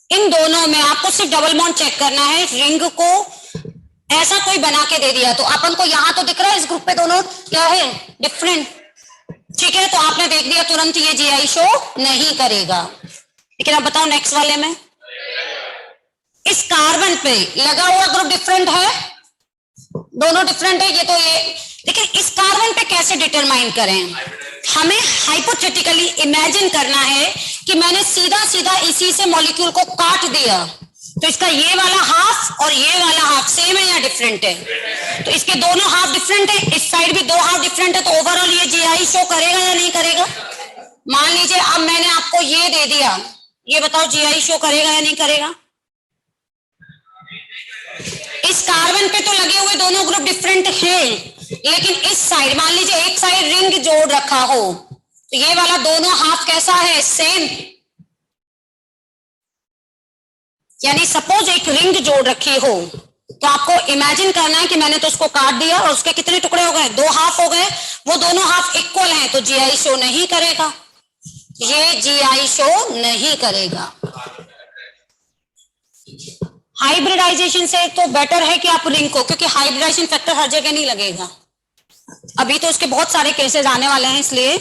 इन दोनों में आपको सिर्फ डबल बॉन्ड चेक करना है। रिंग को ऐसा कोई बना के दे दिया तो अपन को यहां तो दिख रहा है इस ग्रुप पे दोनों क्या है? डिफरेंट। ठीक है, तो आपने देख दिया तुरंत ये GI शो नहीं करेगा। लेकिन अब बताओ नेक्स्ट वाले में, इस कार्बन पे लगा हुआ ग्रुप डिफरेंट है, दोनों डिफरेंट है, ये तो ये, लेकिन इस कार्बन पे कैसे डिटरमाइन करें? हमें हाइपोथेटिकली इमेजिन करना है कि मैंने सीधा सीधा इसी से मॉलिक्यूल को काट दिया, तो इसका ये वाला हाफ और ये वाला हाफ सेम है या डिफरेंट है? तो इसके दोनों हाफ डिफरेंट है, इस साइड भी दो हाफ डिफरेंट है, तो ओवरऑल ये GI शो करेगा या नहीं करेगा? मान लीजिए अब मैंने आपको ये दे दिया, ये बताओ GI शो करेगा या नहीं करेगा? इस कार्बन पे तो लगे हुए दोनों ग्रुप डिफरेंट हैं, लेकिन इस साइड मान लीजिए एक साइड रिंग जोड़ रखा हो, तो ये वाला दोनों हाफ कैसा है? सेम। यानी सपोज एक रिंग जोड़ रखी हो, तो आपको इमेजिन करना है कि मैंने तो उसको काट दिया और उसके कितने टुकड़े हो गए? दो हाफ हो गए, वो दोनों हाफ इक्वल हैं, तो GI शो नहीं करेगा, ये GI शो नहीं करेगा। हाइब्रिडाइजेशन से तो बेटर है कि आप रिंग को, क्योंकि हाइब्रिडाइजेशन फैक्टर हर जगह नहीं लगेगा, अभी तो उसके बहुत सारे केसेस आने वाले हैं, इसलिए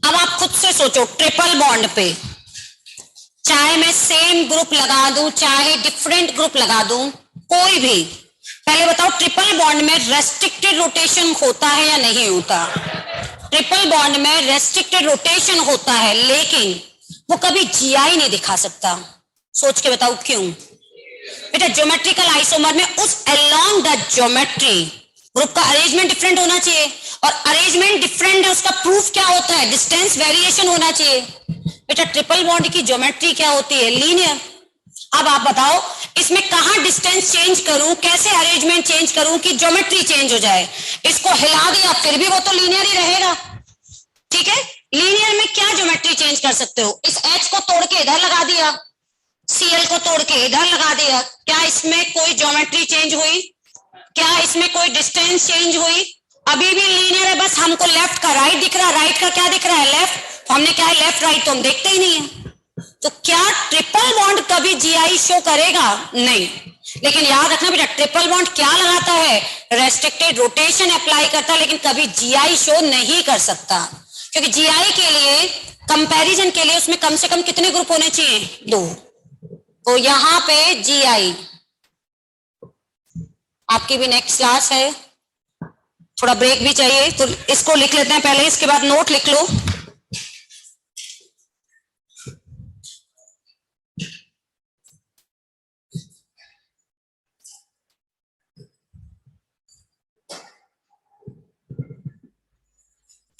अब आप खुद से सोचो, ट्रिपल बॉन्ड पे चाहे मैं सेम ग्रुप लगा दूं चाहे डिफरेंट ग्रुप लगा दूं, कोई भी, पहले बताओ ट्रिपल बॉन्ड में रेस्ट्रिक्टेड रोटेशन होता है या नहीं होता? ट्रिपल बॉन्ड में रेस्ट्रिक्टेड रोटेशन होता है, लेकिन वो कभी GI नहीं दिखा सकता। सोच के बताओ क्यों? बेटा ज्योमेट्रिकल आइसोमर में उस अलोंग द ज्योमेट्री ग्रुप का अरेंजमेंट डिफरेंट होना चाहिए, और अरेंजमेंट डिफरेंट है उसका प्रूफ क्या होता है? डिस्टेंस वेरिएशन होना चाहिए। बेटा ट्रिपल बॉन्ड की ज्योमेट्री क्या होती है? लीनियर। अब आप बताओ इसमें कहां डिस्टेंस चेंज करूं, कैसे अरेंजमेंट चेंज करूं कि ज्योमेट्री चेंज हो जाए। इसको हिला दिया फिर भी वो तो लीनियर ही रहेगा, ठीक है। लीनियर में क्या ज्योमेट्री चेंज कर सकते हो, इस एच को तोड़ के इधर लगा दिया, सीएल को तोड़ के इधर लगा दिया, क्या इसमें कोई ज्योमेट्री चेंज हुई, क्या इसमें कोई डिस्टेंस चेंज हुई? अभी भी लीनियर है, बस हमको लेफ्ट का राइट दिख रहा है, राइट का क्या दिख रहा है, लेफ्ट। हमने क्या है लेफ्ट राइट तो हम देखते ही नहीं है। तो क्या ट्रिपल बॉन्ड कभी जीआई शो करेगा? नहीं। लेकिन याद रखना बेटा, ट्रिपल बॉन्ड क्या लगाता है, रेस्ट्रिक्टेड रोटेशन अप्लाई करता है, लेकिन कभी जीआई शो नहीं कर सकता, क्योंकि जीआई के लिए कंपैरिजन के लिए उसमें कम से कम कितने ग्रुप होने चाहिए, 2। तो यहां पे जीआई आपकी भी नेक्स्ट क्लास है, थोड़ा ब्रेक भी चाहिए, तो इसको लिख लेते हैं पहले, इसके बाद नोट लिख लो।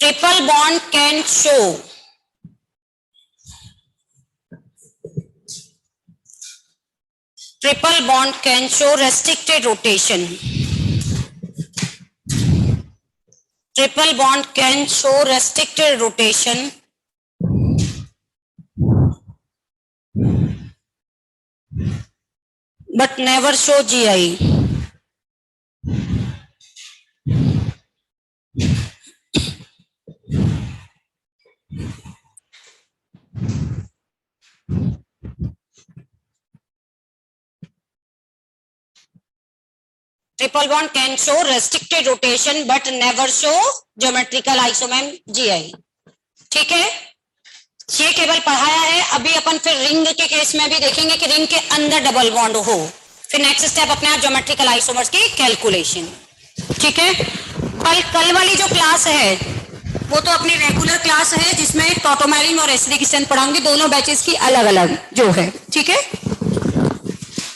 Triple bond can show restricted rotation. Triple bond can show restricted rotation but never show GI. Triple bond can show restricted rotation but never show geometrical आइसोमेम जीआई, ठीक है। ये केवल पढ़ाया है, अभी अपन फिर रिंग के केस में भी देखेंगे कि रिंग के अंदर डबल बॉन्ड हो, फिर नेक्स्ट स्टेप अपने आप ज्योमेट्रिकल आइसोमर्स की कैलकुलेशन, ठीक है। कल वाली जो क्लास है वो तो अपनी रेगुलर क्लास है, जिसमें टॉटोमेरिन और एसिडिक स्ट्रेंथ पढ़ाऊंगी, दोनों बैचेस की अलग अलग जो है, ठीक है।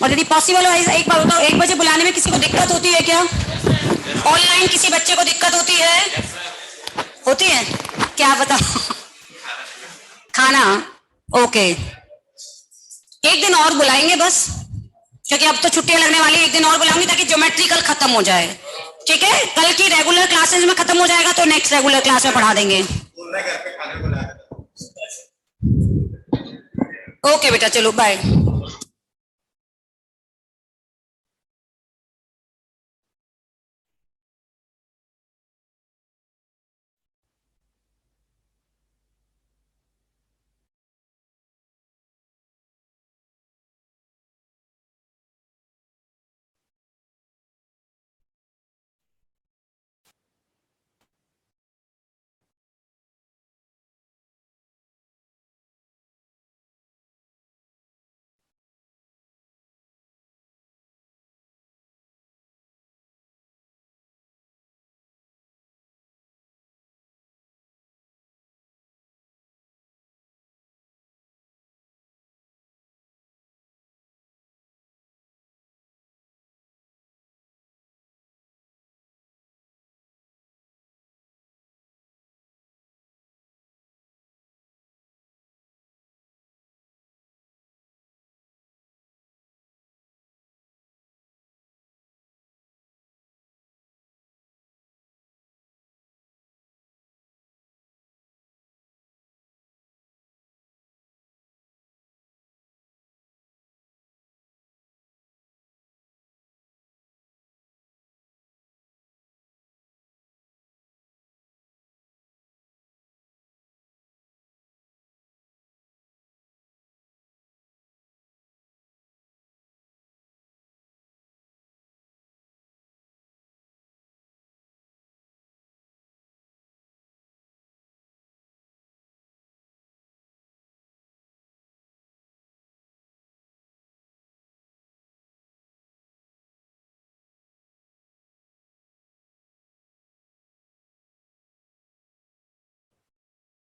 और यदि पॉसिबल हो एक बार बताओ, 1 बजे बुलाने में किसी को दिक्कत होती है क्या? ऑनलाइन किसी बच्चे को दिक्कत होती है? होती है क्या, बताओ? खाना, ओके। एक दिन और बुलाएंगे बस, क्योंकि अब तो छुट्टियां लगने वाली, एक दिन और बुलाऊंगी ताकि ज्योमेट्रिकल खत्म हो जाए, ठीक है। कल की रेगुलर क्लासेस में खत्म हो जाएगा तो नेक्स्ट रेगुलर क्लास में पढ़ा देंगे। ओके बेटा, चलो बाय।